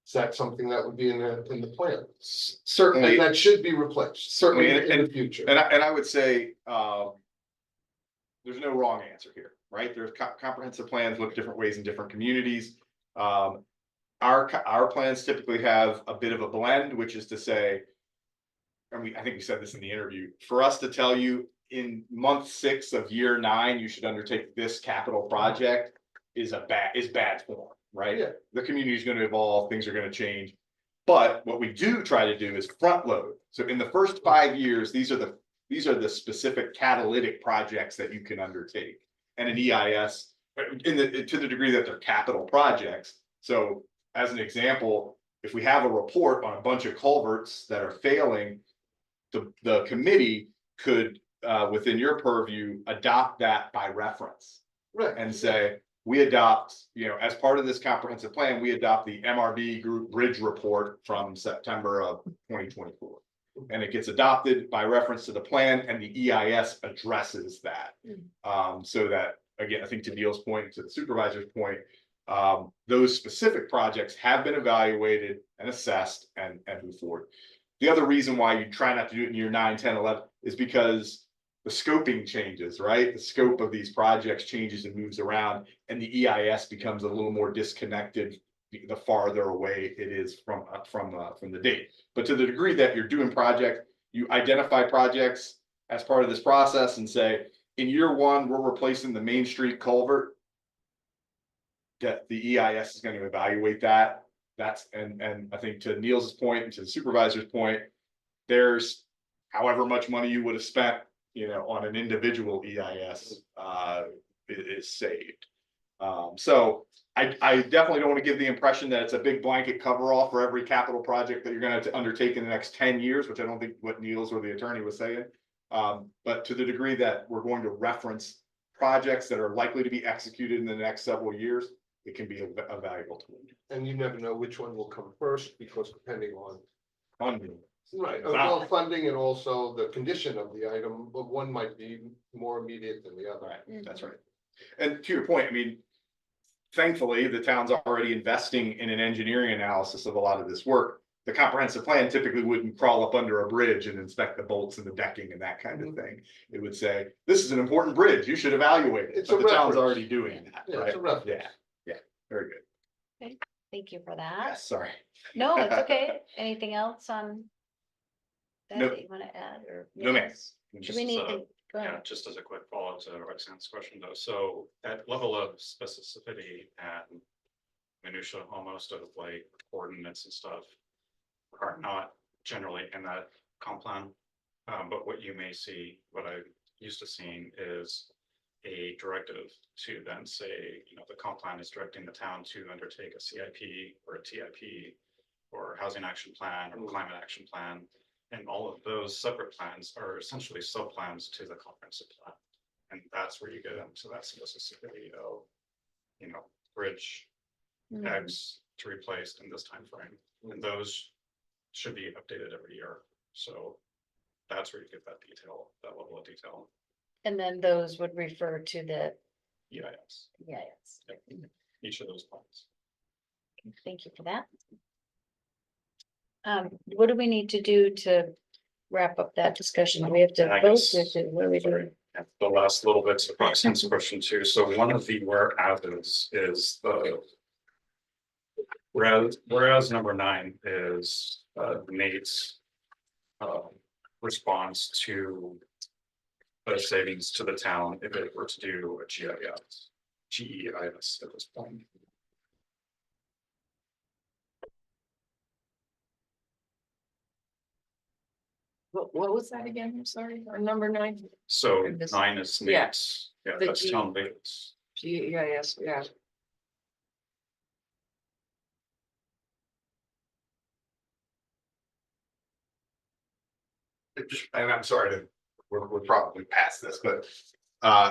Is that something that would be in the plan? And Certainly, that should be replaced. Certainly, In the and- future. and I would say, there's no wrong answer here, right? There's comprehensive plans look different ways in different communities. Our plans typically have a bit of a blend, which is to say, and I think we said this in the interview, for us to tell you in month 6 of year 9, you should undertake this capital project is bad form, right? Yeah. The community is going to evolve, things are going to change. But what we do try to do is front load. So in the first 5 years, these are the specific catalytic projects that you can undertake. And an EIS, to the degree that they're capital projects. So as an example, if we have a report on a bunch of culverts that are failing, the committee could, within your purview, adopt that by reference Right. and say, we adopt, as part of this comprehensive plan, we adopt the MRB group bridge report from September of 2024. And it gets adopted by reference to the plan, and the EIS addresses that. So that, again, I think to Neil's point, to the supervisor's point, those specific projects have been evaluated and assessed and move forward. The other reason why you try not to do it in year 9, 10, 11 is because the scoping changes, right? The scope of these projects changes and moves around, and the EIS becomes a little more disconnected the farther away it is from the date. But to the degree that you're doing project, you identify projects as part of this process and say, in year 1, we're replacing the Main Street culvert. That the EIS is going to evaluate that. And I think to Niels's point and to the supervisor's point, there's however much money you would have spent, on an individual EIS is saved. So I definitely don't want to give the impression that it's a big blanket coverall for every capital project that you're going to undertake in the next 10 years, which I don't think what Niels or the attorney was saying. But to the degree that we're going to reference projects that are likely to be executed in the next several years, it can be a valuable tool. And you never know which one will come first, because depending on. Funding. Right, Wow. well, funding and also the condition of the item, but one might be more immediate than the other. Right, that's right. And to your point, I mean, thankfully, the town's already investing in an engineering analysis of a lot of this work. The comprehensive plan typically wouldn't crawl up under a bridge and inspect the bolts and the decking and that kind of thing. It would say, this is an important bridge, you should evaluate it. It's But a the town's reference. already doing that, Yeah, right? it's a reference. Yeah, very good. Thank you for that. Yes, sorry. No, it's okay. Anything else on that Nope. that you want to add or? No, ma'am. Yes? Do Just we as need a- to, go Yeah, ahead. just as a quick follow-up to Roxanne's question though, so that level of specificity and minutia almost of like coordinates and stuff. are not generally in that comp plan. But what you may see, what I used to seeing is a directive to then say, you know, the comp plan is directing the town to undertake a CIP or a TIP or housing action plan or climate action plan. And all of those separate plans are essentially sub-plans to the comprehensive plan. And that's where you get into that specificity of, you know, bridge X to replace in this time frame, and those should be updated every year. So that's where you get that detail, that level of detail. And then those would refer to the EIS, EIS. each of those plans. Thank you for that. What do we need to do to wrap up that discussion? Do we have to And I vote? guess- What do we do? Sorry, the last little bit's a Roxanne's question too. So one of the whereas is the. Whereas number 9 is Nate's. Response to. The savings to the town if it were to do a GEIS at this point. What was that again? I'm sorry, or number 9? So And this- 9 is yeah, Nate's, yeah, the that's G- town Nate's. GEIS, yeah. And I'm sorry to, we're probably past this, but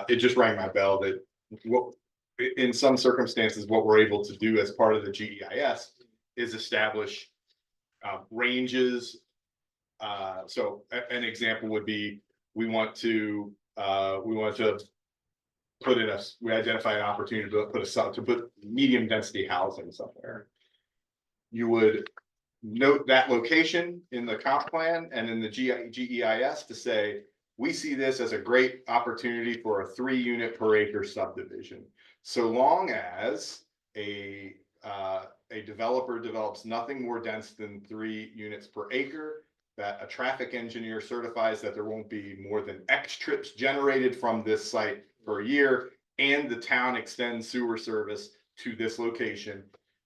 it just rang my bell that what, in some circumstances, what we're able to do as part of the GEIS is establish ranges. So an example would be, we want to put in we identify an opportunity to put medium density housing somewhere. You would note that location in the comp plan and in the GEIS to say, we see this as a great opportunity for a 3-unit per acre subdivision. So long as a developer develops nothing more dense than 3 units per acre, that a traffic engineer certifies that there won't be more than X trips generated from this site per year, and the town extends sewer service to this location,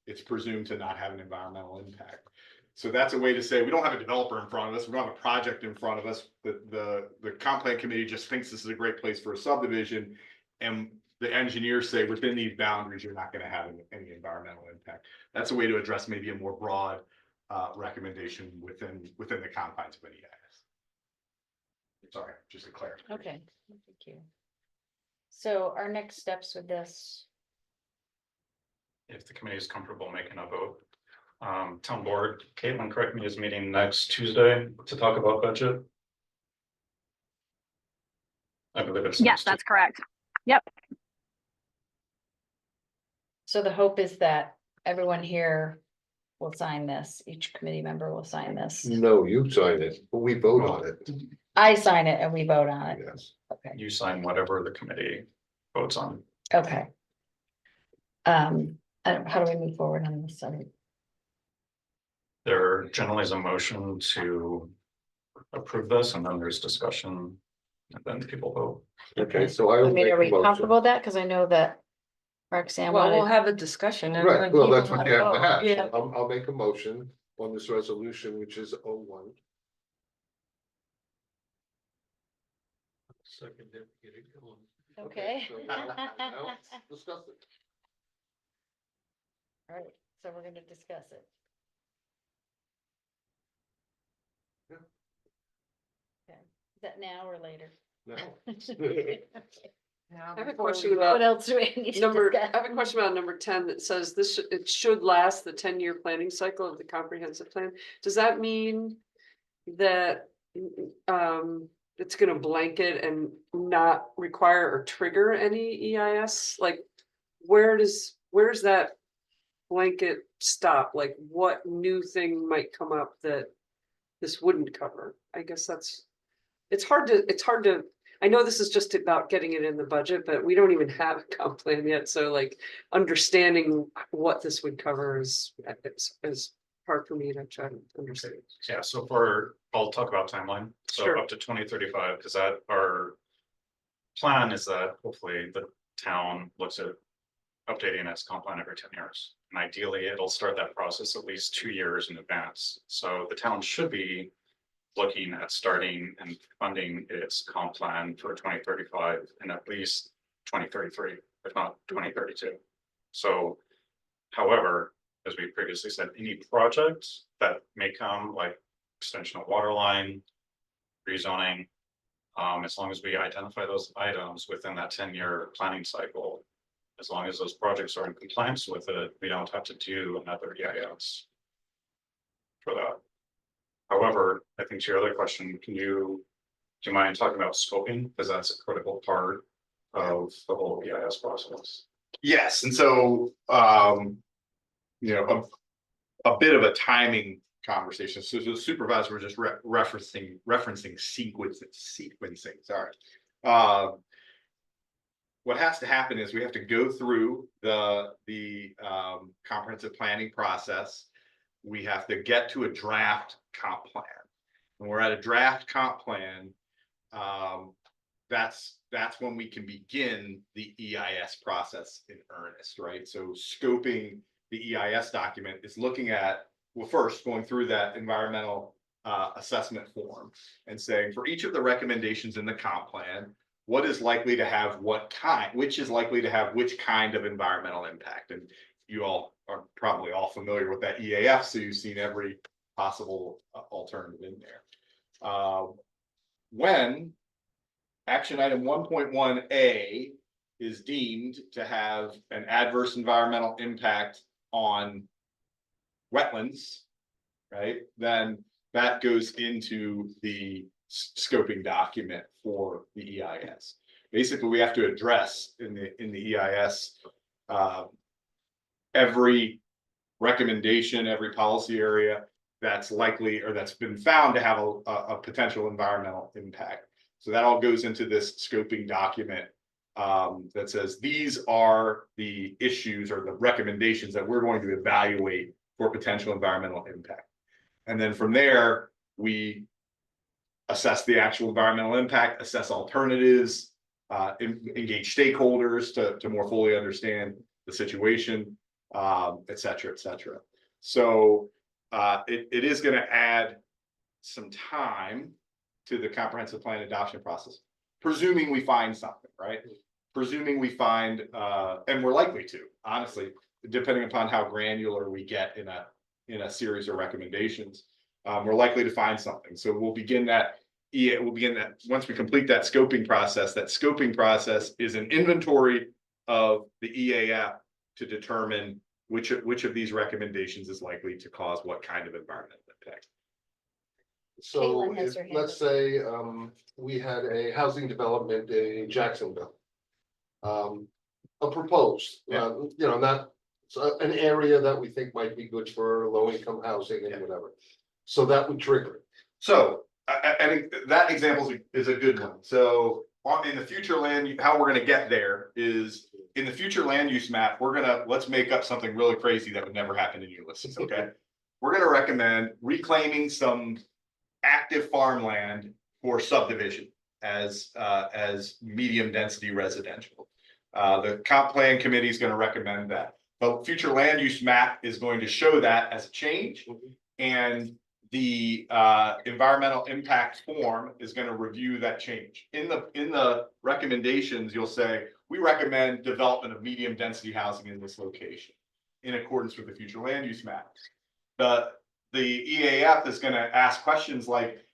it's presumed to not have an environmental impact. So that's a way to say, we don't have a developer in front of us, we don't have a project in front of us, the comp plan committee just thinks this is a great place for a subdivision. And the engineers say, within these boundaries, you're not gonna have any environmental impact. That's a way to address maybe a more broad recommendation within the confines of an EIS. Sorry, just to clarify. Okay, thank you. So our next steps with this, If the committee is comfortable making a vote. Town board, Caitlin, correct me, is meeting next Tuesday to talk about budget. I believe it's. Yes, next that's correct. Yep. so the hope is that everyone here will sign this, each committee member will sign this. No, you sign it, but we vote on it. I sign it and we vote on it. Yes. Okay, You sign whatever the committee votes on. okay. How do we move forward on this? There generally is a motion to approve this, and then there's discussion, and then people vote. Okay, so I I will mean, make are a we motion. comfortable with that? Cause I know that Roxanne Well, we'll wanted, have a discussion. and Right, then well, he that's will what you have to vote. have. Yeah. I'll make a motion on this resolution, which is 01. Second, then get it going. okay. So now let's discuss it. All right, so we're gonna discuss it. Yeah. Okay, is that now or later? No. Now, I have a before question we about What else do we need to number, discuss? I have a question about number 10 that says this, it should last the 10-year planning cycle of the comprehensive plan. Does that mean that it's gonna blanket and not require or trigger any EIS? Like, where's that blanket stop? Like, what new thing might come up that this wouldn't cover? I guess it's hard to, I know this is just about getting it in the budget, but we don't even have a comp plan yet, so like understanding what this would cover is hard for me to try to understand. Yeah, so I'll talk about timeline, so Sure. up to 2035, because that our plan is that hopefully the town looks at updating its comp plan every 10 years. And ideally, it'll start that process at least 2 years in advance. So the town should be looking at starting and funding its comp plan for 2035 and at least 2033, if not 2032. So, however, as we previously said, any project that may come, like extension of water line, rezoning, as long as we identify those items within that 10-year planning cycle, as long as those projects are in compliance with it, we don't have to do another EIS for that. However, I think to your other question, do you mind talking about scoping? Because that's a critical part of the whole EIS process. Yes, and so, you know, a bit of a timing conversation. So the supervisor was just referencing sequencing, sorry. What has to happen is we have to go through the comprehensive planning process. We have to get to a draft comp plan. When we're at a draft comp plan, that's when we can begin the EIS process in earnest, right? So scoping the EIS document is looking at, well, first going through that environmental assessment form and saying for each of the recommendations in the comp plan, what is likely to have what kind, which is likely to have which kind of environmental impact. And you all are probably all familiar with that EAF, so you've seen every possible alternative in there. When action item 1.1A is deemed to have an adverse environmental impact on wetlands, right, then that goes into the scoping document for the EIS. Basically, we have to address in the EIS every recommendation, every policy area that's likely or that's been found to have a potential environmental impact. So that all goes into this scoping document that says these are the issues or the recommendations that we're going to evaluate for potential environmental impact. And then from there, we assess the actual environmental impact, assess alternatives, engage stakeholders to more fully understand the situation, et cetera, et cetera. So it is going to add some time to the comprehensive plan adoption process, presuming we find something, right? Presuming we find, and we're likely to, honestly, depending upon how granular we get in a series of recommendations, we're likely to find something. So we'll begin that. Once we complete that scoping process. That scoping process is an inventory of the EAF to determine which of these recommendations is likely to cause what kind of environmental impact. So Caitlin has if, her hand let's up. say, we had a housing development in Jacksonville. A proposed, Yeah. you know, not, so an area that we think might be good for low income housing and Yeah. whatever. So that would trigger it. So I think that example is a good one. So in the future land, how we're going to get there is in the future land use map, let's make up something really crazy that would never happen in Ulysses. Okay. We're going to recommend reclaiming some active farmland for subdivision as medium density residential. The comp plan committee is going to recommend that. The future land use map is going to show that as a change, and the environmental impact form is going to review that change. In the recommendations, you'll say, we recommend development of medium density housing in this location in accordance with the future land use map. The EAF is going to ask questions like,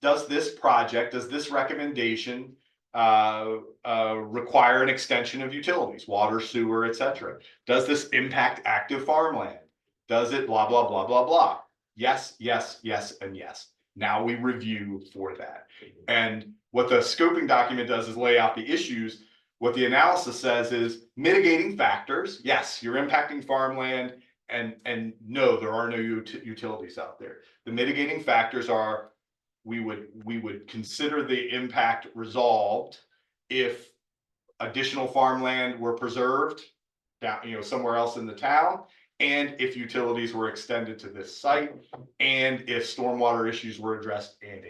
does this recommendation require an extension of utilities, water, sewer, etc.? Does this impact active farmland? Does it blah, blah, blah, blah, blah? Yes, yes, yes, and yes. Now we review for that. And what the scoping document does is lay out the issues. What the analysis says is mitigating factors. Yes, you're impacting farmland, and no, there are no utilities out there. The mitigating factors are we would consider the impact resolved if additional farmland were preserved down, somewhere else in the town, and if utilities were extended to this site, and if stormwater issues were addressed, and.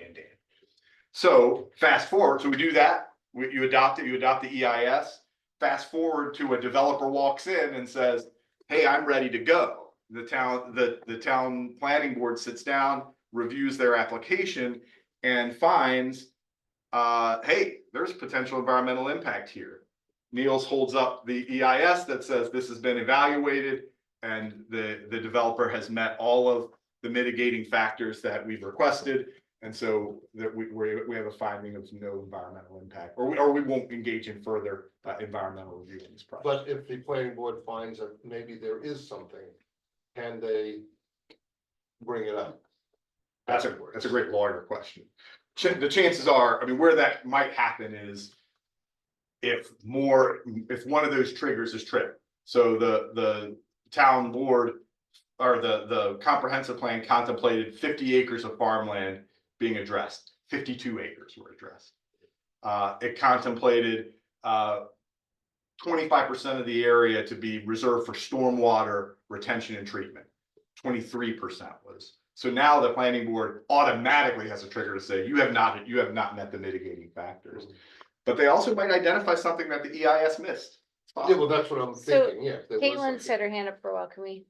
So fast forward, so we do that, you adopt the EIS. fast forward to a developer walks in and says, hey, I'm ready to go. The town planning board sits down, reviews their application and finds, hey, there's potential environmental impact here. Niels holds up the EIS that says this has been evaluated and the developer has met all of the mitigating factors that we've requested. And so that we have a finding of no environmental impact, or we won't engage in further environmental review in this project. But if the planning board finds that maybe there is something, can they bring it up? That's a great lawyer question. The chances are, I mean, where that might happen is if one of those triggers is triggered. So the town board or the comprehensive plan contemplated 50 acres of farmland being addressed. 52 acres were addressed. It contemplated 25% of the area to be reserved for stormwater retention and treatment. 23% was. So now the planning board automatically has a trigger to say you have not met the mitigating factors. But they also might identify something that the EIS missed. Yeah, well, that's what I'm So, thinking, yeah. if there was Caitlin something. set her hand up for a while. Can we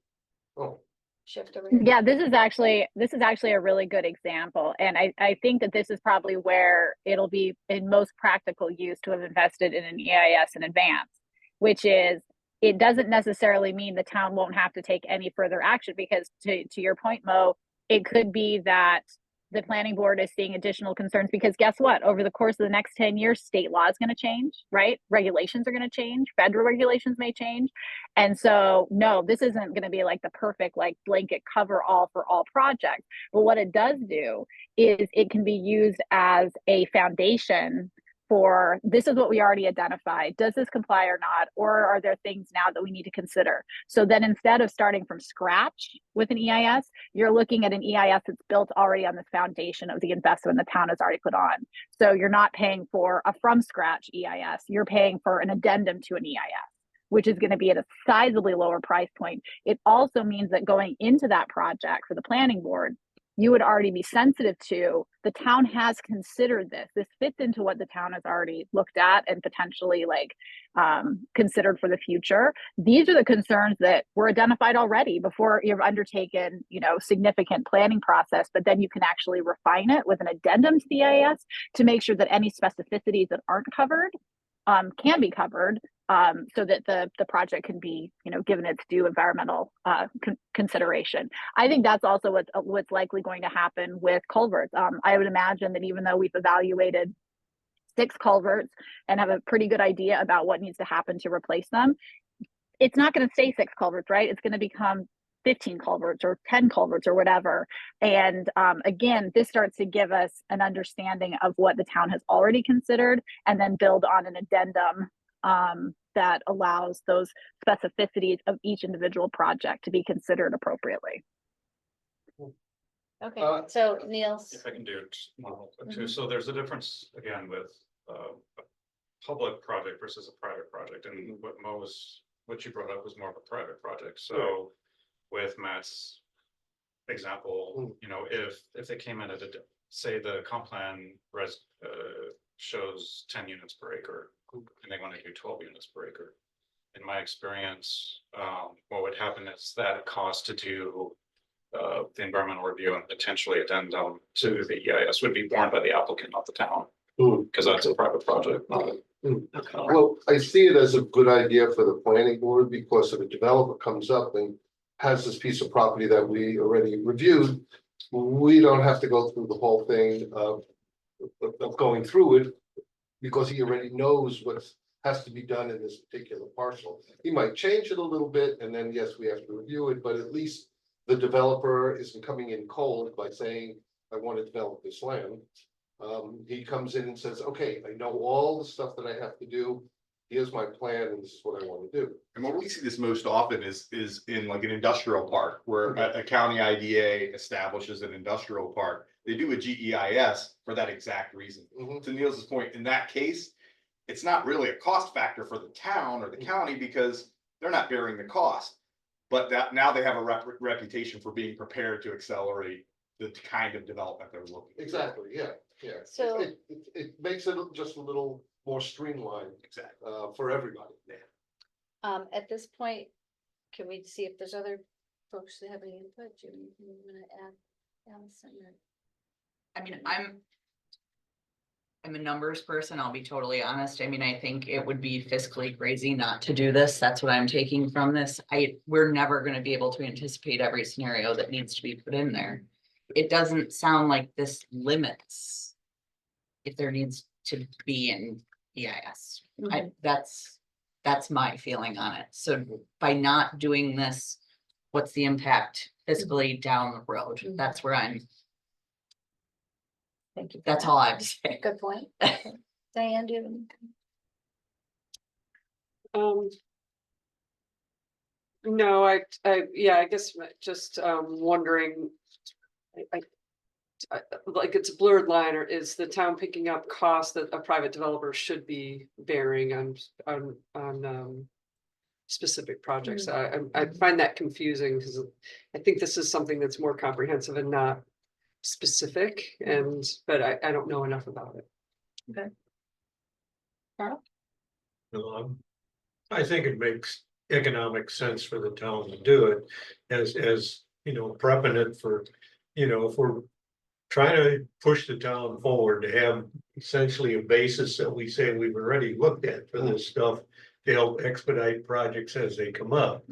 Oh, shift over? Here? Yeah, this is actually a really good example. And I think that this is probably where it'll be in most practical use to have invested in an EIS in advance, which is it doesn't necessarily mean the town won't have to take any further action because to your point, Mo, it could be that the planning board is seeing additional concerns because guess what? Over the course of the next 10 years, state law is going to change, right? Regulations are going to change. Federal regulations may change. And so, no, this isn't going to be like the perfect, like blanket cover all for all projects. But what it does do is it can be used as a foundation for this is what we already identified. Does this comply or not? Or are there things now that we need to consider? So then instead of starting from scratch with an EIS, you're looking at an EIS that's built already on this foundation of the investment the town has already put on. So you're not paying for a from scratch EIS, you're paying for an addendum to an EIS, which is going to be at a sizably lower price point. It also means that going into that project for the planning board, you would already be sensitive to the town has considered this. This fits into what the town has already looked at and potentially like considered for the future. These are the concerns that were identified already before you've undertaken, significant planning process, but then you can actually refine it with an addendum to the EIS to make sure that any specificities that aren't covered can be covered so that the project can be, given its due environmental consideration. I think that's also what's likely going to happen with culverts. I would imagine that even though we've evaluated 6 culverts and have a pretty good idea about what needs to happen to replace them, it's not going to stay 6 culverts, right? It's going to become 15 culverts or 10 culverts or whatever. And again, this starts to give us an understanding of what the town has already considered and then build on an addendum that allows those specificities of each individual project to be considered appropriately. Okay, so Niels. If I can do it too. So there's a difference again with a public project versus a private project. And what you brought up was more of a private project. So with Matt's example, if they came in at say the comp plan shows 10 units per acre and they want to do 12 units per acre. In my experience, what would happen is that cost to do the environmental review and potentially addendum to the EIS would be borne by the applicant, not the town, because that's a private project. well, I see it as a good idea for the planning board because if a developer comes up and has this piece of property that we already reviewed, we don't have to go through the whole thing of going through it because he already knows what has to be done in this particular parcel. He might change it a little bit and then, yes, we have to review it, but at least the developer isn't coming in cold by saying, I want to develop this land. He comes in and says, okay, I know all the stuff that I have to do. Here's my plan and this is what I want to do. And where we see this most often is in like an industrial park where a county IDA establishes an industrial park. They do a GEIS for that exact reason. To Niels's point, in that case, it's not really a cost factor for the town or the county because they're not bearing the cost. But that now they have a reputation for being prepared to accelerate the kind of development they're looking for. Exactly, yeah. So it makes it just a little more streamlined, Exactly. for everybody. At this point, can we see if there's other folks that have any input? Do you want to add, Allison? or- I mean, I'm a numbers person, I'll be totally honest. I mean, I think it would be fiscally crazy not to do this. That's what I'm taking from this. We're never gonna be able to anticipate every scenario that needs to be put in there. It doesn't sound like this limits if there needs to be an EIS. That's my feeling on it. So by not doing this, what's the impact fiscally down the road? That's where Thank you. that's all I have to say. Good point. Diane, do you have any? No, yeah, I guess just wondering. Like it's a blurred line, or is the town picking up costs that a private developer should be bearing on specific projects? I find that confusing because I think this is something that's more comprehensive and not specific, but I don't know enough about it. I think it makes economic sense for the town to do it as, you know, prepping it for, you know, if we're trying to push the town forward to have essentially a basis that we say we've already looked at for this stuff to help expedite projects as they come up.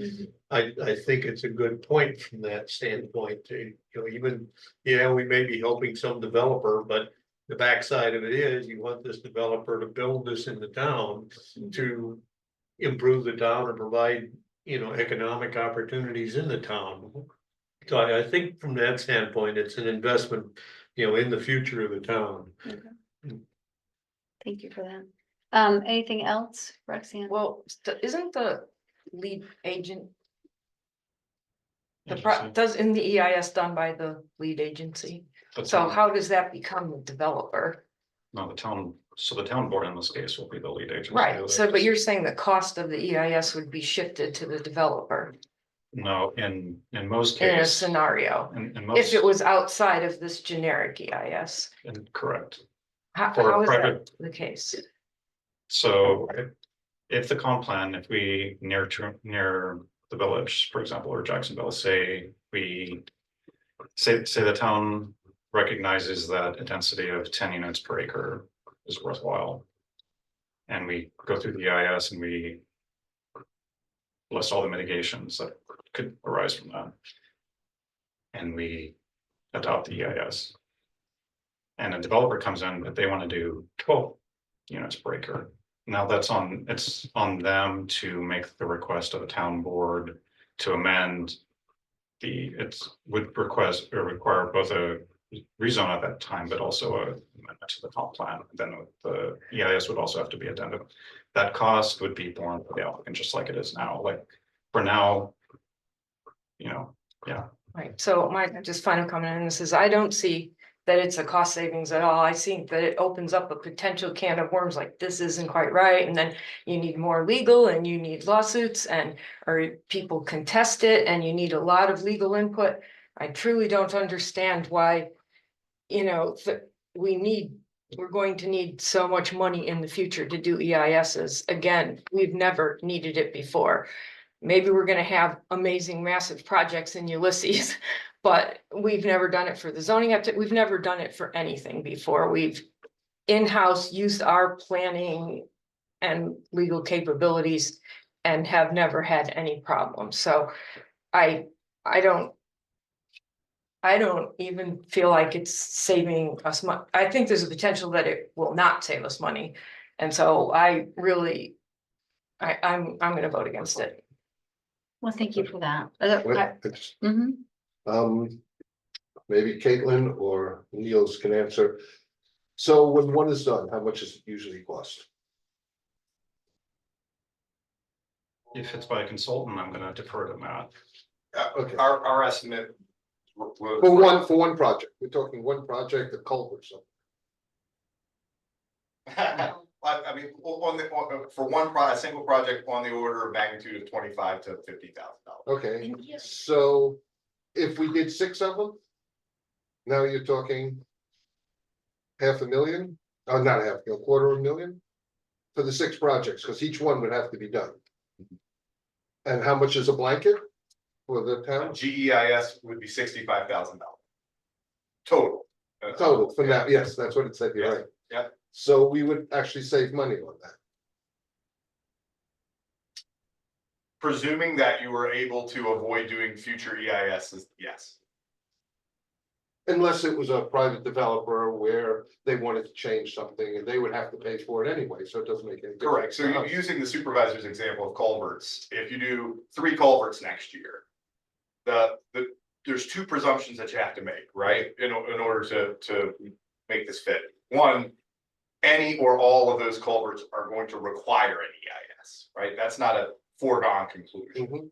I think it's a good point from that standpoint to, you know, even, yeah, we may be helping some developer, but the backside of it is you want this developer to build this in the town to improve the town and provide, you know, economic opportunities in the town. So I think from that standpoint, it's an investment, you know, in the future of the town. Thank you for that. Anything else, Roxanne? Well, isn't the lead agent, Agency. does in the EIS done by the lead agency? The So town- how does that become the developer? No, the town, so the town board in this case will be the lead agency. Right, so but you're saying the cost of the EIS would be shifted to the developer No, in most in a cases, scenario, in if it most, was outside of this generic EIS. correct. How, For a how is that private- the case? So if the comp plan, if we near the village, for example, or Jacksonville, say the town recognizes that a density of 10 units per acre is worthwhile. And we go through the EIS and we list all the mitigations that could arise from that. And we adopt the EIS. And a developer comes in, but they want to do 12 units per acre. Now it's on them to make the request of the town board to amend would require both a rezone at that time, but also a amendment to the comp plan. Then the EIS would also have to be addendum. That cost would be borne by the applicant, just like it is now. Like for now, you know, yeah. Right, so my just final comment on this is I don't see that it's a cost savings at all. I think that it opens up a potential can of worms, like this isn't quite right, and then you need more legal and you need lawsuits or people contest it and you need a lot of legal input. I truly don't understand why, you know, we're going to need so much money in the future to do EISs. Again, we've never needed it before. Maybe we're gonna have amazing massive projects in Ulysses, but we've never done it for the zoning we've never done it for anything before. We've in-house used our planning and legal capabilities and have never had any problems. So I don't even feel like it's saving us money. I think there's a potential that it will not save us money. And so I'm gonna vote against it. Well, thank you for that. Maybe Caitlin or Niels can answer. So when one is done, how much does it usually cost? If it's by a consultant, I'm gonna defer to Matt. Okay, Our estimate. for one project, we're talking one project, a culvert, so. I mean, a single project on the order of magnitude of $25,000 to $50,000. Okay, so if we did 6 of them. Now you're talking. $500,000, not $500,000, $250,000. for the 6 projects, because each one would have to be done. And how much is a blanket for the town? GEIS would be $65,000. Total. Total for now, yes, that's what it said, you're Yeah, right. yeah. So we would actually save money on that. Presuming that you were able to avoid doing future EISs, yes. Unless it was a private developer where they wanted to change something and they would have to pay for it anyway, so it doesn't make any difference. Correct, so to you're us. using the supervisor's example of culverts, if you do 3 culverts next year. There's 2 presumptions that you have to make, right, in order to make this fit. One, any or all of those culverts are going to require an EIS, right? That's not a foregone conclusion. Mhm.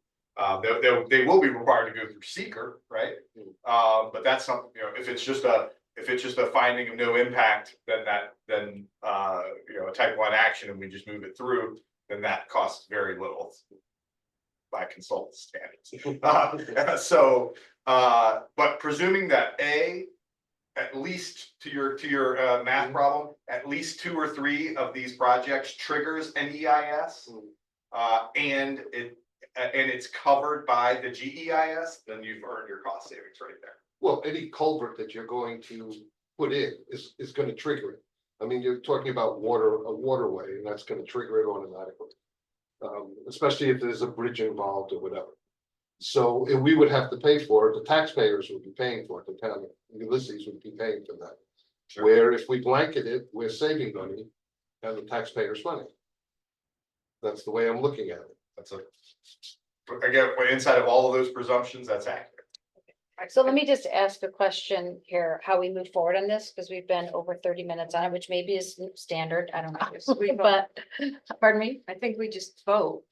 They will be required to go through seeker, right? But that's something, you know, if it's just a finding of no impact, then you know, a type 1 action and we just move it through, then that costs very little by consultant standards. But presuming that at least to your math problem, at least 2 or 3 of these projects triggers an EIS. And it's covered by the GEIS, then you've earned your cost savings right there. Well, any culvert that you're going to put in is gonna trigger it. I mean, you're talking about a waterway, and that's gonna trigger it automatically. Especially if there's a bridge involved or whatever. So if we would have to pay for it, the taxpayers would be paying for it, the town, Ulysses would be paying for that. Where if we blanket it, we're saving money and the taxpayers' money. That's the way I'm looking at it. Again, inside of all of those presumptions, that's accurate. So let me just ask a question here, how we move forward on this, because we've been over 30 minutes on it, which maybe is standard, I don't know, but, pardon me? I think we just vote.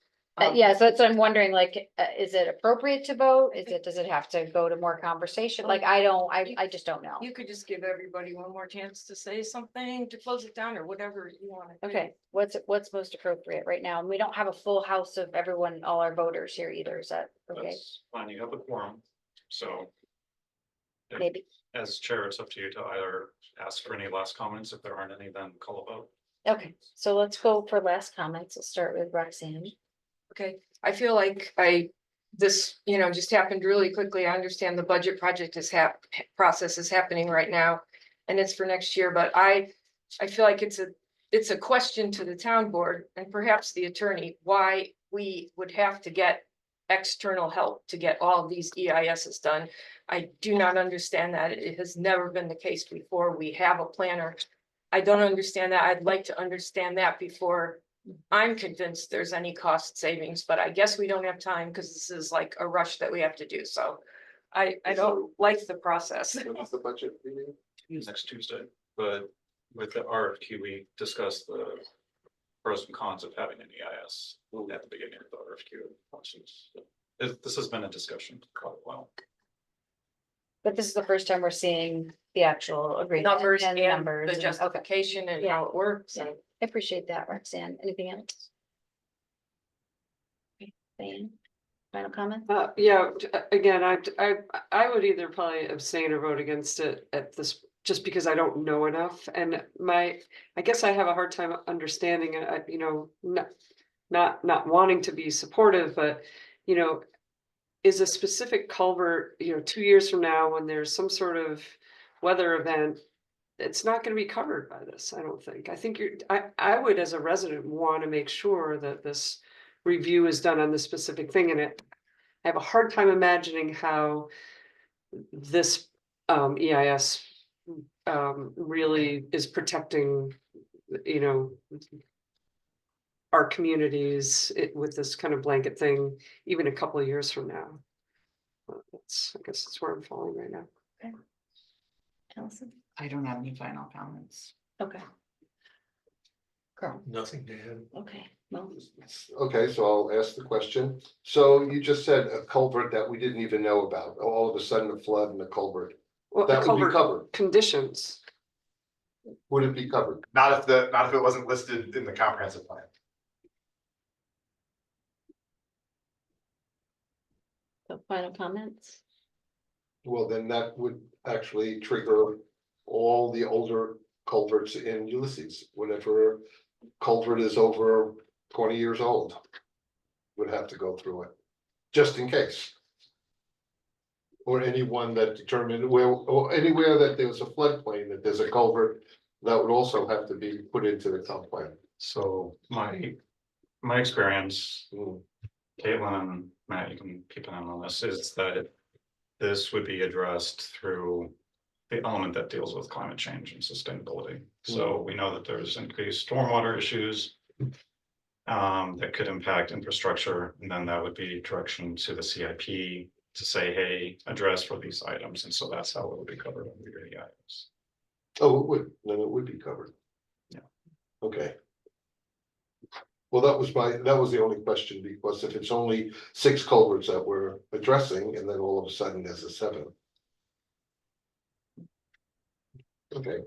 Yeah, so that's what I'm wondering, like, is it appropriate to vote? Does it have to go to more conversation? Like, I just don't know. You could just give everybody one more chance to say something to close it down or whatever you want to. Okay, what's most appropriate right now? And we don't have a full house of everyone, all our voters here either, is that okay? That's fine, you have a quorum, so. if- Maybe, As chair, it's up to you to either ask for any last comments, if there aren't any, then call a vote. okay, so let's go for last comments, let's start with Roxanne. Okay, I feel like this, just happened really quickly. I understand the budget project process is happening right now. And it's for next year, but I feel like it's a question to the town board and perhaps the attorney, why we would have to get external help to get all of these EISs done. I do not understand that. It has never been the case before. We have a planner. I don't understand that. I'd like to understand that before I'm convinced there's any cost savings, but I guess we don't have time because this is like a rush that we have to do. So I don't like the process. When is the budget meeting? Next Tuesday, but with the RFQ, we discussed the pros and cons of having an EIS at the beginning of the RFQ process. This has been a discussion for quite a while. But this is the first time we're seeing the actual agreement. Numbers and the numbers. the and- justification and how it works. Yeah. I appreciate that, Roxanne. Anything else? Okay, Diane, final comment? Yeah, again, I would either probably abstain or vote against it at this, just because I don't know enough. And I guess I have a hard time understanding it, not wanting to be supportive, but, is a specific culvert, 2 years from now, when there's some sort of weather event, it's not gonna be covered by this, I don't think. I think I would, as a resident, want to make sure that this review is done on this specific thing, and I have a hard time imagining how this EIS really is protecting, our communities with this kind of blanket thing, even a couple of years from now. I guess that's where I'm falling right now. Allison? I don't have any final comments. Okay. Carl, Nothing to add. okay, well, Okay, so I'll ask the question. So you just said a culvert that we didn't even know about, all of a sudden a flood and a culvert. Well, That would be covered. conditions. Would it be covered? Not if it wasn't listed in the comprehensive plan. so final comments? Well, then that would actually trigger all the older culverts in Ulysses, whenever culvert is over 20 years old. Would have to go through it, just in case. Or anyone that determined where, or anywhere that there's a floodplain, that there's a culvert, that would also have to be put into the town plan. So my experience, Mm. Caitlin and Matt, you can keep an eye on this, is that this would be addressed through the element that deals with climate change and sustainability. So we know that there's increased stormwater issues that could impact infrastructure, and then that would be direction to the CIP to say, hey, address for these items, and so that's how it would be covered under your EIS. Oh, it would, then it would be covered. Yeah. Okay. Well, that was the only question, because if it's only 6 culverts that we're addressing, and then all of a sudden there's a 7. Okay,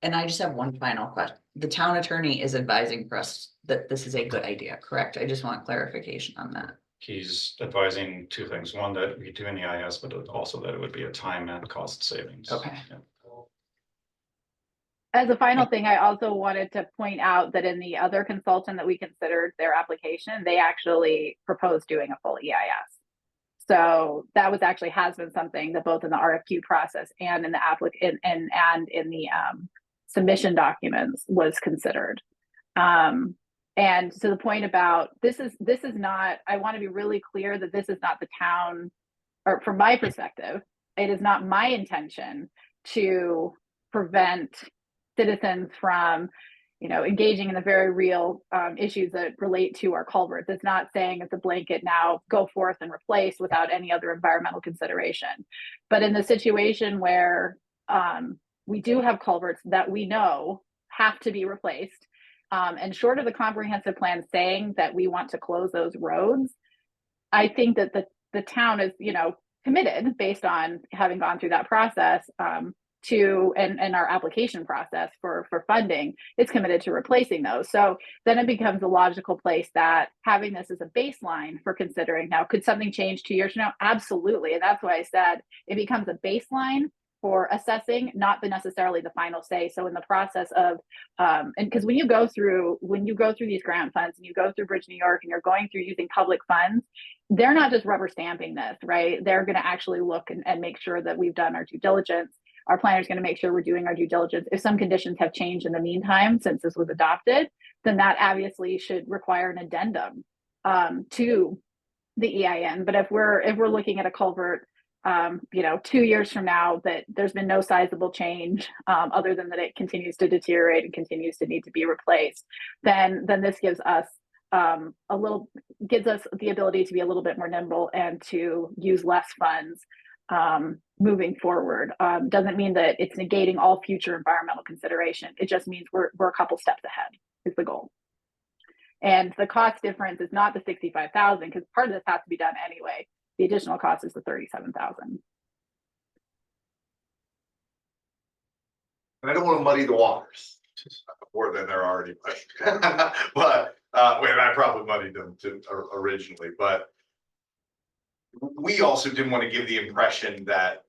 And I just have one final question. The town attorney is advising for us that this is a good idea, correct? I just want clarification on that. He's advising 2 things. One, that we do an EIS, but also that it would be a time and cost savings. Okay. Yeah. As a final thing, I also wanted to point out that in the other consultant that we considered their application, they actually proposed doing a full EIS. So that was actually has been something that both in the RFQ process and in the applicant and in the submission documents was considered. And to the point about this is not, I want to be really clear that this is not the town, or from my perspective, it is not my intention to prevent citizens from, engaging in the very real issues that relate to our culverts. It's not saying it's a blanket now go forth and replace without any other environmental consideration. But in the situation where we do have culverts that we know have to be replaced, and short of the comprehensive plan saying that we want to close those roads, I think that the town is, committed based on having gone through that process and our application process for funding, it's committed to replacing those. So then it becomes a logical place that having this as a baseline for considering, now, could something change 2 years from now? Absolutely. And that's why I said it becomes a baseline for assessing, not necessarily the final say. So in the process of, and because when you go through these grant funds and you go through Bridge New York and you're going through using public funds, they're not just rubber stamping this, right? They're going to actually look and make sure that we've done our due diligence. Our planner is going to make sure we're doing our due diligence. If some conditions have changed in the meantime, since this was adopted, then that obviously should require an addendum to the EIN. But if we're looking at a culvert, 2 years from now, that there's been no sizable change other than that it continues to deteriorate and continues to need to be replaced, then this gives us the ability to be a little bit more nimble and to use less funds moving forward. Doesn't mean that it's negating all future environmental consideration. It just means we're a couple steps ahead is the goal. And the cost difference is not the 65,000, because part of this has to be done anyway. The additional cost is the 37,000. And I don't want to muddy the waters more than they're already muddied. But I probably muddied them originally, but we also didn't want to give the impression that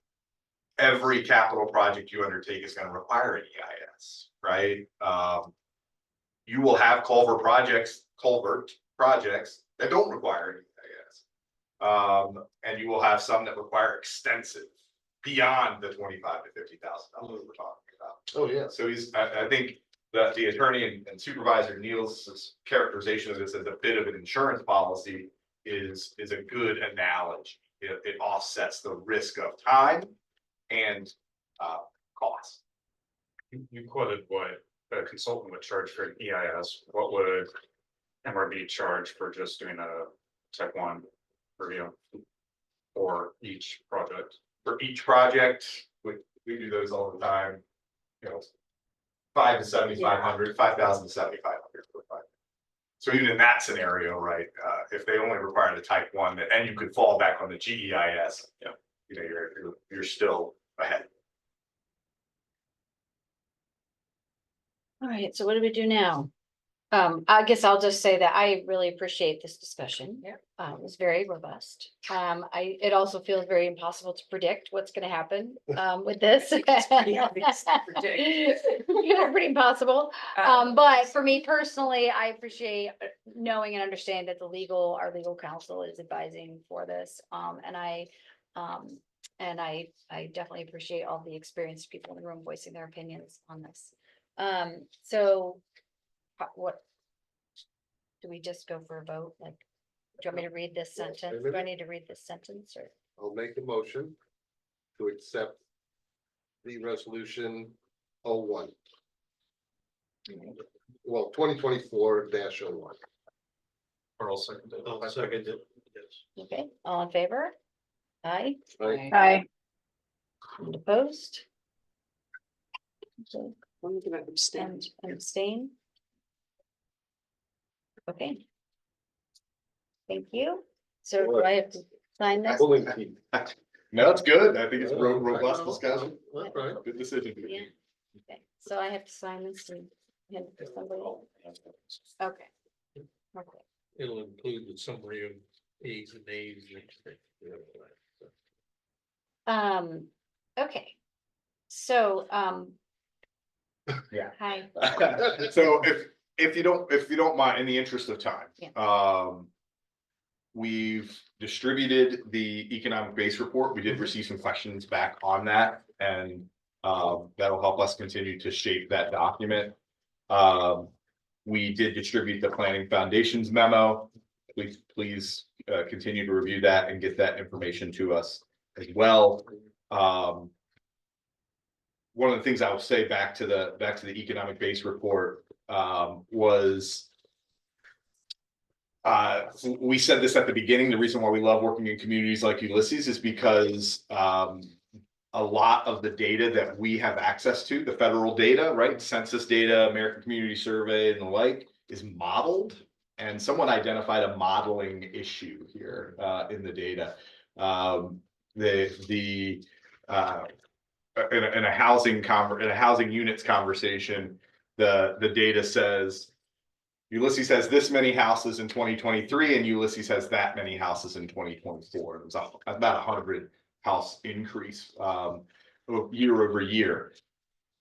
every capital project you undertake is going to require an EIS, right? You will have culvert projects that don't require an EIS. And you will have some that require extensive beyond the $25,000 to $50,000 we're talking about. oh, yeah. So I think that the attorney and Supervisor Niels' characterization of this as a bit of an insurance policy is a good analogy. It offsets the risk of time and cost. You quoted what a consultant would charge for an EIS. What would MRB charge for just doing a Tech 1 review for each project? For each project, we do those all the time, $5,000 to $7,500, $5,000 to $7,500 per project. So even in that scenario, right, if they only require the type 1, and you could fall back on the GEIS, you're still ahead. All right, so what do we do now? I guess I'll just say that I really appreciate this discussion. Yeah. It was very robust. It also feels very impossible to predict what's gonna happen, with this. pretty obvious to predict. Yeah, pretty impossible. Um, But for me personally, I appreciate knowing and understanding that our legal counsel is advising for this. I definitely appreciate all the experienced people in the room voicing their opinions on this. So what? Do we just go for a vote? Like, do you want me to read this sentence? Do I need to read this sentence or? I'll make a motion to accept the resolution 01. Well, 2024-01. Or I'll second it. I'll second it, yes. Okay, all in favor? Aye, Right? Aye. and opposed? Okay, I'm gonna abstain. and abstain? Okay. Thank you. So do I have to sign this? Pulling teeth. No, it's good. I think it's robust discussion. That's right. Good decision. Yeah. Okay, so I have to sign this and hand it to somebody. Okay. Okay. It'll include the summary of A's and A's. Okay. So, Yeah. hi. So if you don't mind, in the interest of time. Yeah. We've distributed the economic base report. We did receive some questions back on that, and that'll help us continue to shape that document. We did distribute the planning foundations memo. Please continue to review that and get that information to us as well. One of the things I will say back to the economic base report was we said this at the beginning. The reason why we love working in communities like Ulysses is because a lot of the data that we have access to, the federal data, right? Census data, American Community Survey and the like, is modeled. And someone identified a modeling issue here in the data. In a housing units conversation, the data says Ulysses has this many houses in 2023 and Ulysses has that many houses in 2024. It was about 100 house increase year over year.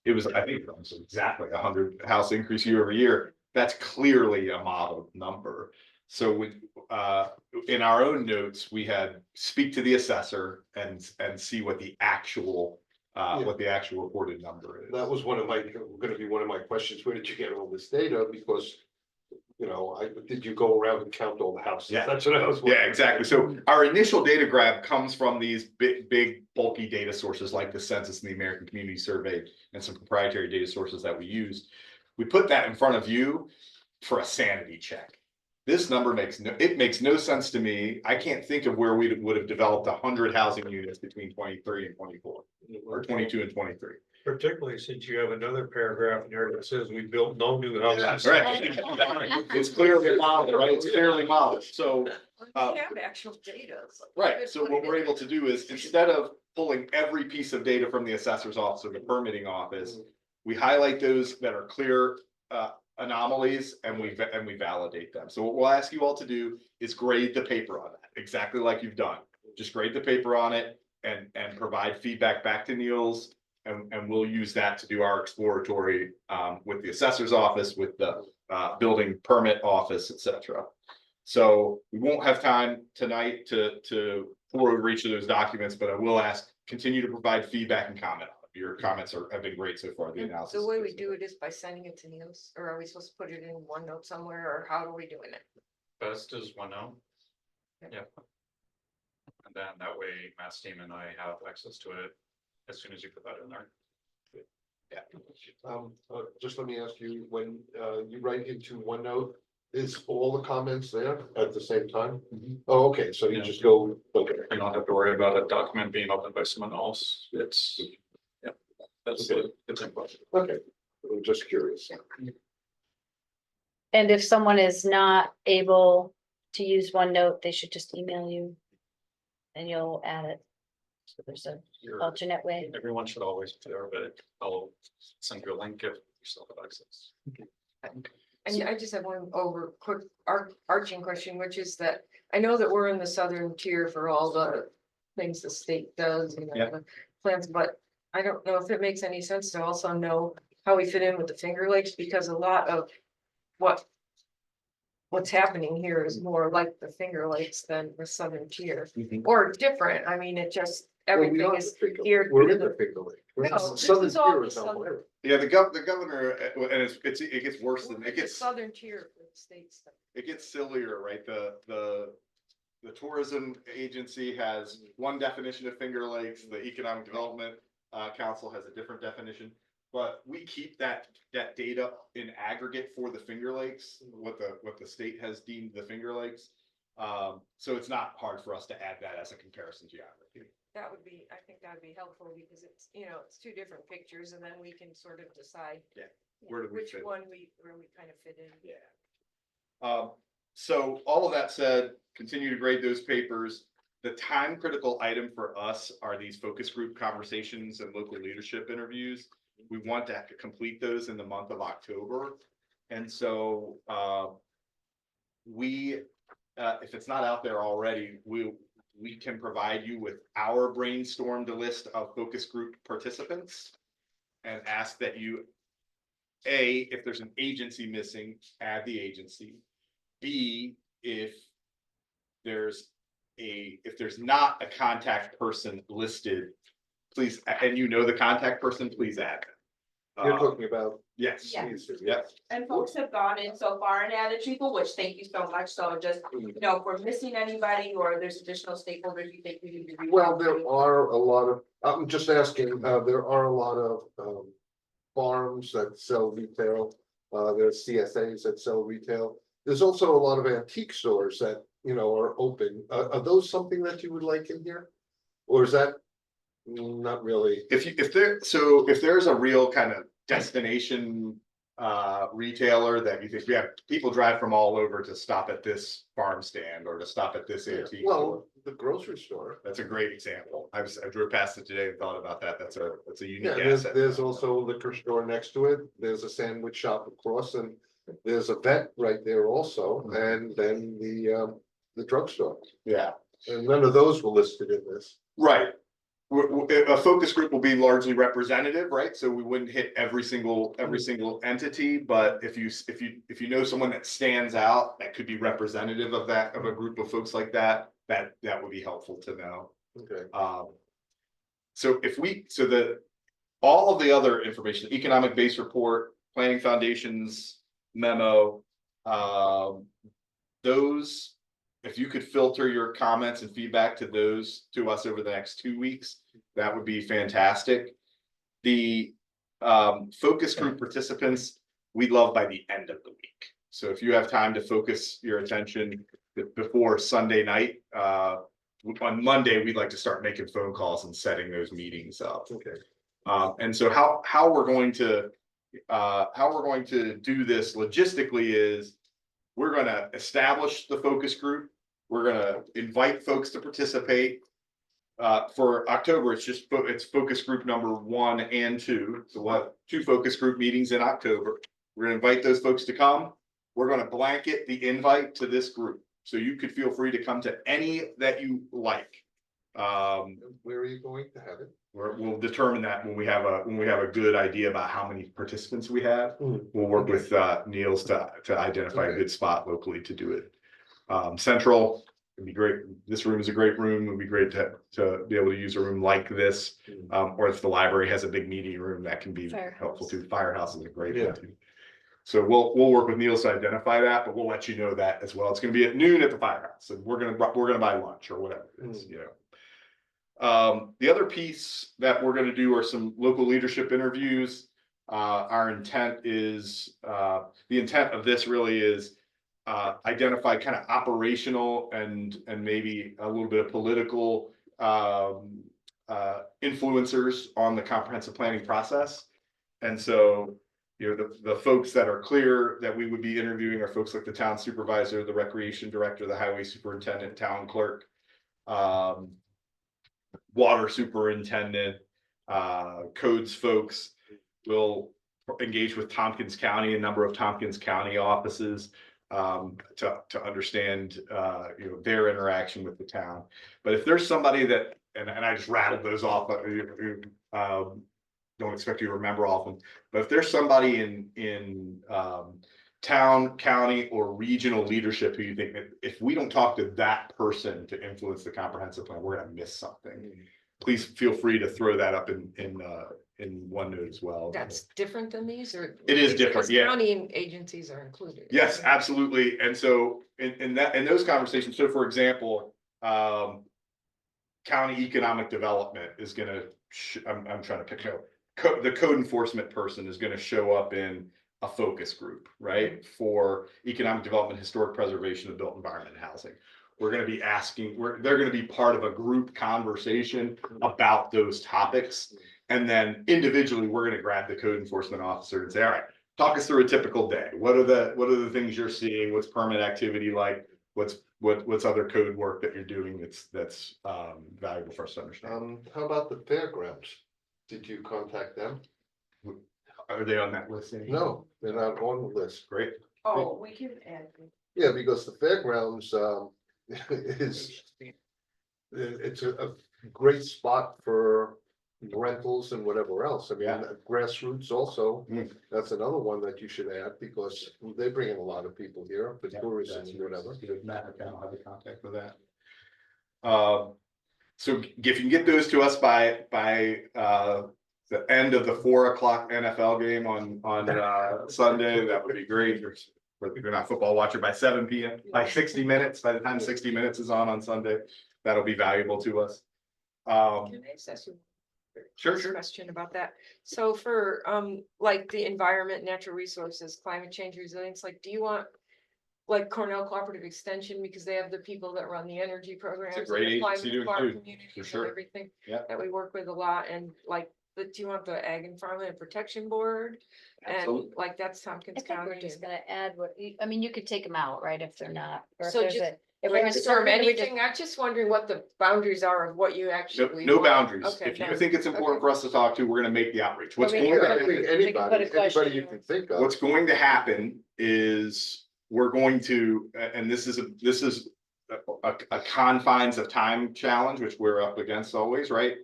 It was, I think, almost exactly 100 house increase year over year. That's clearly a modeled number. So in our own notes, we had speak to the assessor and see what the actual reported number is. That was gonna be one of my questions. Where did you get all this data? Because, did you go around and count all the houses? Yeah. That's what I was Yeah, wondering. exactly. So our initial data grab comes from these big bulky data sources like the Census and the American Community Survey and some proprietary data sources that we used. We put that in front of you for a sanity check. This number makes no sense to me. I can't think of where we would have developed 100 housing units between 23 and 24 or 22 and 23. Particularly since you have another paragraph in there that says we built no new houses. Right. It's clearly modeled, right? It's clearly modeled. So, We have actual data. so right. we So could what put we're it in. able to do is instead of pulling every piece of data from the assessor's office or the permitting office, we highlight those that are clear anomalies and we validate them. So what we'll ask you all to do is grade the paper on that, exactly like you've done. Just grade the paper on it and provide feedback back to Niels. And we'll use that to do our exploratory with the assessor's office, with the building permit office, etc. So we won't have time tonight to pour over each of those documents, but I will continue to provide feedback and comment. Your comments have been great so far. The And analysis. the way we do it is by sending it to Niels, or are we supposed to put it in OneNote somewhere, or how are we doing it? Best is OneNote. Yeah. And then that way Matt's team and I have access to it as soon as you put that in there. Yeah. Just let me ask you, when you write into OneNote, is all the comments there at the same time? Oh, okay, so you Yeah. just go, okay. You don't have to worry about a document being opened by someone else. It's, yeah, that's Okay. it's input. Okay, I'm just curious. And if someone is not able to use OneNote, they should just email you. And you'll add it. So there's an alternate way. Everyone should always be there, but I'll send you a link if you still have access. And I just have one quick arching question, which is that I know that we're in the southern tier for all the things the state does and Yeah. the plans, but I don't know if it makes any sense to also know how we fit in with the Finger Lakes, because a lot of what's happening here is more like the Finger Lakes than the southern tier, Mhm. or different. I mean, it just, Well, we everything are is the Finger- geared. We're to in the- the Finger Lake. We're in No, the this southern is all tier the of southern- Elmira. Yeah, the governor, and it gets worse than, We're it in the gets, Southern tier for the state stuff. it gets sillier, right? The tourism agency has one definition of Finger Lakes, the Economic Development Council has a different definition. But we keep that data in aggregate for the Finger Lakes, what the state has deemed the Finger Lakes. So it's not hard for us to add that as a comparison geography. That would be, I think that would be helpful, because it's, it's two different pictures, and then we can sort of decide Where do we which fit? one where we kind of fit in. Yeah. So all of that said, continue to grade those papers. The time critical item for us are these focus group conversations and local leadership interviews. We want to complete those in the month of October. And so if it's not out there already, we can provide you with our brainstormed list of focus group participants and ask that you, A, if there's an agency missing, add the agency. B, if there's not a contact person listed, please, and you know the contact person, please add. You're talking about. Yes. Yeah. Yes. And folks have gone in so far and added people, which thank you so much. So just, if we're missing anybody or there's additional stakeholders you think we need to reach Well, out there to. are a lot of, I'm just asking, there are a lot of farms that sell retail. There's CSAs that sell retail. There's also a lot of antique stores that, are open. Are those something that you would like in here? Or is that not really? If there's a real kind of destination retailer that you think, we have people drive from all over to stop at this farm stand or to stop at this antique store. Well, the grocery store. That's a great example. I drove past it today and thought about that. That's a unique Yeah, asset. there's also a liquor store next to it. There's a sandwich shop across, and there's a vet right there also, and then the drugstore. Yeah, And none of those were listed in this. right. A focus group will be largely representative, right? So we wouldn't hit every single entity, but if you know someone that stands out, that could be representative of a group of folks like that would be helpful to know. Okay. All of the other information, the economic base report, planning foundations memo, those, if you could filter your comments and feedback to us over the next 2 weeks, that would be fantastic. The focus group participants, we'd love by the end of the week. So if you have time to focus your attention before Sunday night, on Monday, we'd like to start making phone calls and setting those meetings up. Okay. And so how we're going to do this logistically is we're going to establish the focus group. We're going to invite folks to participate. For October, it's focus group number 1 and 2. So we'll have 2 focus group meetings in October. We're going to invite those folks to come. We're going to blanket the invite to this group. So you could feel free to come to any that you like. Where are you going to have it? We'll determine that when we have a good idea about how many participants we have. We'll work with Niels to identify a good spot locally to do it. Central would be great. This room is a great room. It would be great to be able to use a room like this. Or if the library has a big meeting room, that can be helpful too. Firehouse is a great one too. So we'll work with Niels to identify that, but we'll let you know that as well. It's going to be at noon at the Firehouse, and we're gonna buy lunch or whatever it is, The other piece that we're going to do are some local leadership interviews. Our intent is the intent of this really is identify kind of operational and maybe a little bit of political influencers on the comprehensive planning process. And so, the folks that are clear that we would be interviewing are folks like the town supervisor, the recreation director, the highway superintendent, town clerk, water superintendent, codes folks. We'll engaged with Tompkins County, a number of Tompkins County offices. To understand, their interaction with the town. But if there's somebody that, and I just rattled those off, but don't expect you to remember all of them. But if there's somebody in town, county, or regional leadership who you think that if we don't talk to that person to influence the comprehensive plan, we're gonna miss something. Please feel free to throw that up in OneNote as well. That's different than these, or? It is different, Because yeah. County agencies are included. Yes, absolutely. And so in those conversations, so for example, county economic development is gonna, I'm trying to pick out, the code enforcement person is gonna show up in a focus group, right? For economic development, historic preservation of built environment and housing. We're gonna be asking, they're gonna be part of a group conversation about those topics. And then individually, we're gonna grab the code enforcement officer and say, all right, talk us through a typical day. What are the things you're seeing? What's permit activity like? What's other code work that you're doing that's valuable for us to understand? How about the fairgrounds? Did you contact them? Are they on that list? No, they're not on the list. Great. Oh, we can add. Yeah, because the fairgrounds, it's a great spot for rentals and whatever else. I mean, Yeah. grassroots also, Mm. that's another one that you should add because they bring in a lot of people here for tourism and whatever. Matt, I'll have a contact with that. So if you can get those to us by the end of the 4 o'clock NFL game on Sunday, that would be great. If you're not a football watcher, by 7 p.m., by 60 minutes, by the time 60 minutes is on Sunday, that'll be valuable to us. Can I just ask you? Sure. Question about that. So for like the environment, natural resources, climate change resilience, like, do you want like Cornell Cooperative Extension, because they have the people that run the energy programs. and the great climate agency to smart include, communities for and sure. Everything. Yeah. That we work with a lot, and like, do you want the Ag and Farmland Protection Board? And Absolutely. like, that's I Tompkins think County. we're just gonna add I mean, you could take them out, right, if they're not. Or if So there's just if we're gonna Brainstorm we just- anything, I'm just wondering what the boundaries are of what you actually. No want. boundaries. Okay, If you no. think it's important Okay. for us to talk to, we're gonna make the outreach. What's Well, we going can- I to think we can put a anybody question you can think of. What's going to happen is we're going to, and this is a confines of time challenge, which we're up against always, right?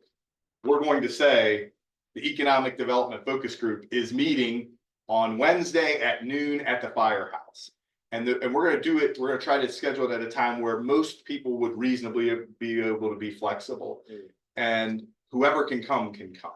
We're going to say the Economic Development Focus Group is meeting on Wednesday at noon at the firehouse. And we're gonna do it, we're gonna try to schedule it at a time where most people would reasonably be able to be flexible. And whoever can come can come.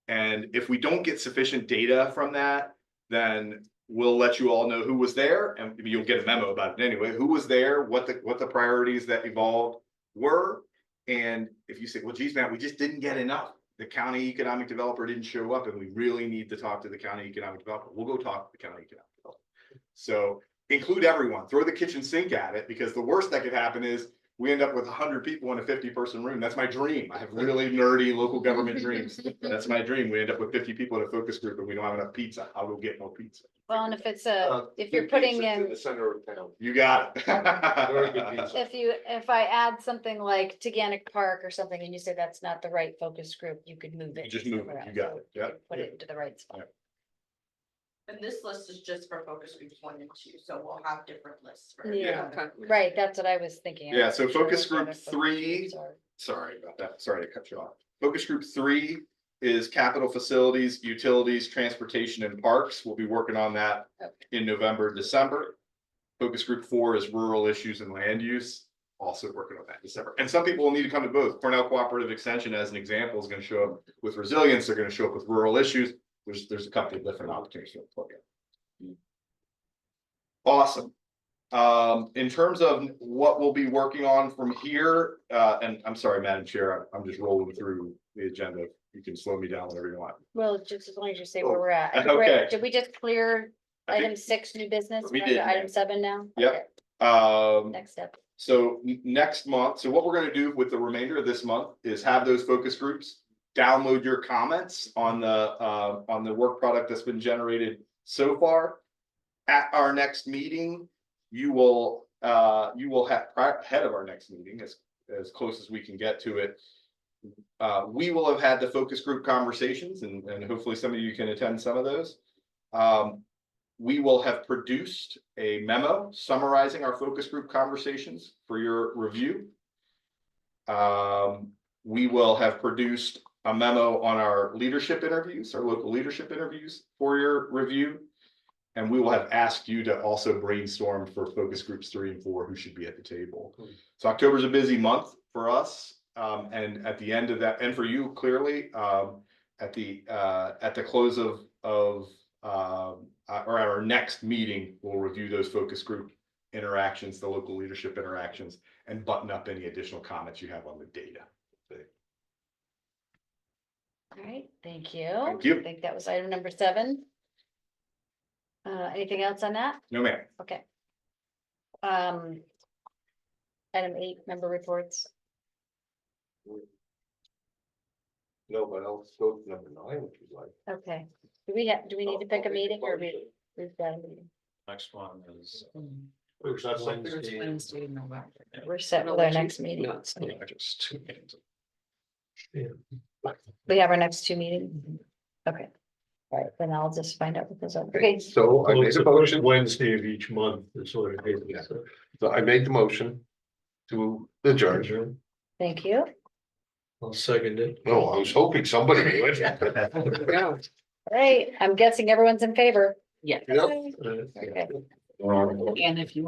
And if we don't get sufficient data from that, then we'll let you all know who was there, and you'll get a memo about it anyway, who was there, what the priorities that evolved were. And if you say, well, geez, man, we just didn't get enough. The county economic developer didn't show up and we really need to talk to the county economic developer. We'll go talk to the county economic developer. So include everyone, throw the kitchen sink at it, because the worst that could happen is we end up with 100 people in a 50-person room. That's my dream. I have really nerdy local government dreams. That's my dream. We end up with 50 people in a focus group and we don't have enough pizza. I'll go get more pizza. Well, and if it's if The you're putting pizza's in, the center of town. You got Very good it. pizza. if I add something like Teganic Park or something, and you say that's not the right focus group, you could move it. You just move somewhere it. You else. got it. You Yeah. could Put it into the right spot. And this list is just for focus groups 1 and 2, so we'll have different lists for. Yeah. everyone. Right, that's what I was thinking. I Yeah, wasn't so sure focus what the group other focus 3 groups are. Sorry about that. Sorry to cut you off. Focus group 3 is capital facilities, utilities, transportation and parks. We'll be working on that in November, December. Focus group 4 is rural issues and land use. Also working on that in December. And some people will need to come to both. Cornell Cooperative Extension, as an example, is going to show up with resilience. They're going to show up with rural issues. There's a couple of different opportunities to plug in. Awesome. In terms of what we'll be working on from here, and I'm sorry, Madam Chair, I'm just rolling through the agenda. You can slow me down whenever you want. Well, just as long as you say where we're at. I think Okay. we're- Did we just clear I think- item 6, new business? We We're did, on to Item ma'am. 7 now? Yep. Okay, Next step. So next month, so what we're gonna do with the remainder of this month is have those focus groups. Download your comments on the work product that's been generated so far. At our next meeting, you will have ahead of our next meeting, as close as we can get to it. We will have had the focus group conversations and hopefully some of you can attend some of those. We will have produced a memo summarizing our focus group conversations for your review. We will have produced a memo on our leadership interviews, our local leadership interviews for your review. And we will have asked you to also brainstorm for focus groups 3 and 4, who should be at the table. So October is a busy month for us. And at the end of that, and for you clearly, at the close of or at our next meeting, we'll review those focus group interactions, the local leadership interactions, and button up any additional comments you have on the data. All right, thank you. Thank you. I think that was item number 7. Anything else on that? No, ma'am. Okay. Item 8, member reports. No, but I'll go to number 9, if you'd like. Okay. Do we need to pick a meeting or we've got a meeting? Next one is. Which that's like First Wednesday in November. We're set with our next meeting. Nuts. Just 2 meetings. We have our next 2 meetings. Okay. All right, then I'll just find out what those are. Okay, So I Well, made it's a the first motion, Wednesday of each month is what it is. Yeah. so I made the motion to adjourn. Adjourn. thank you. I'll second it. No, I was hoping somebody would. Yeah. All right, I'm guessing everyone's in favor. Yeah, Yep. Uh, Okay. and if you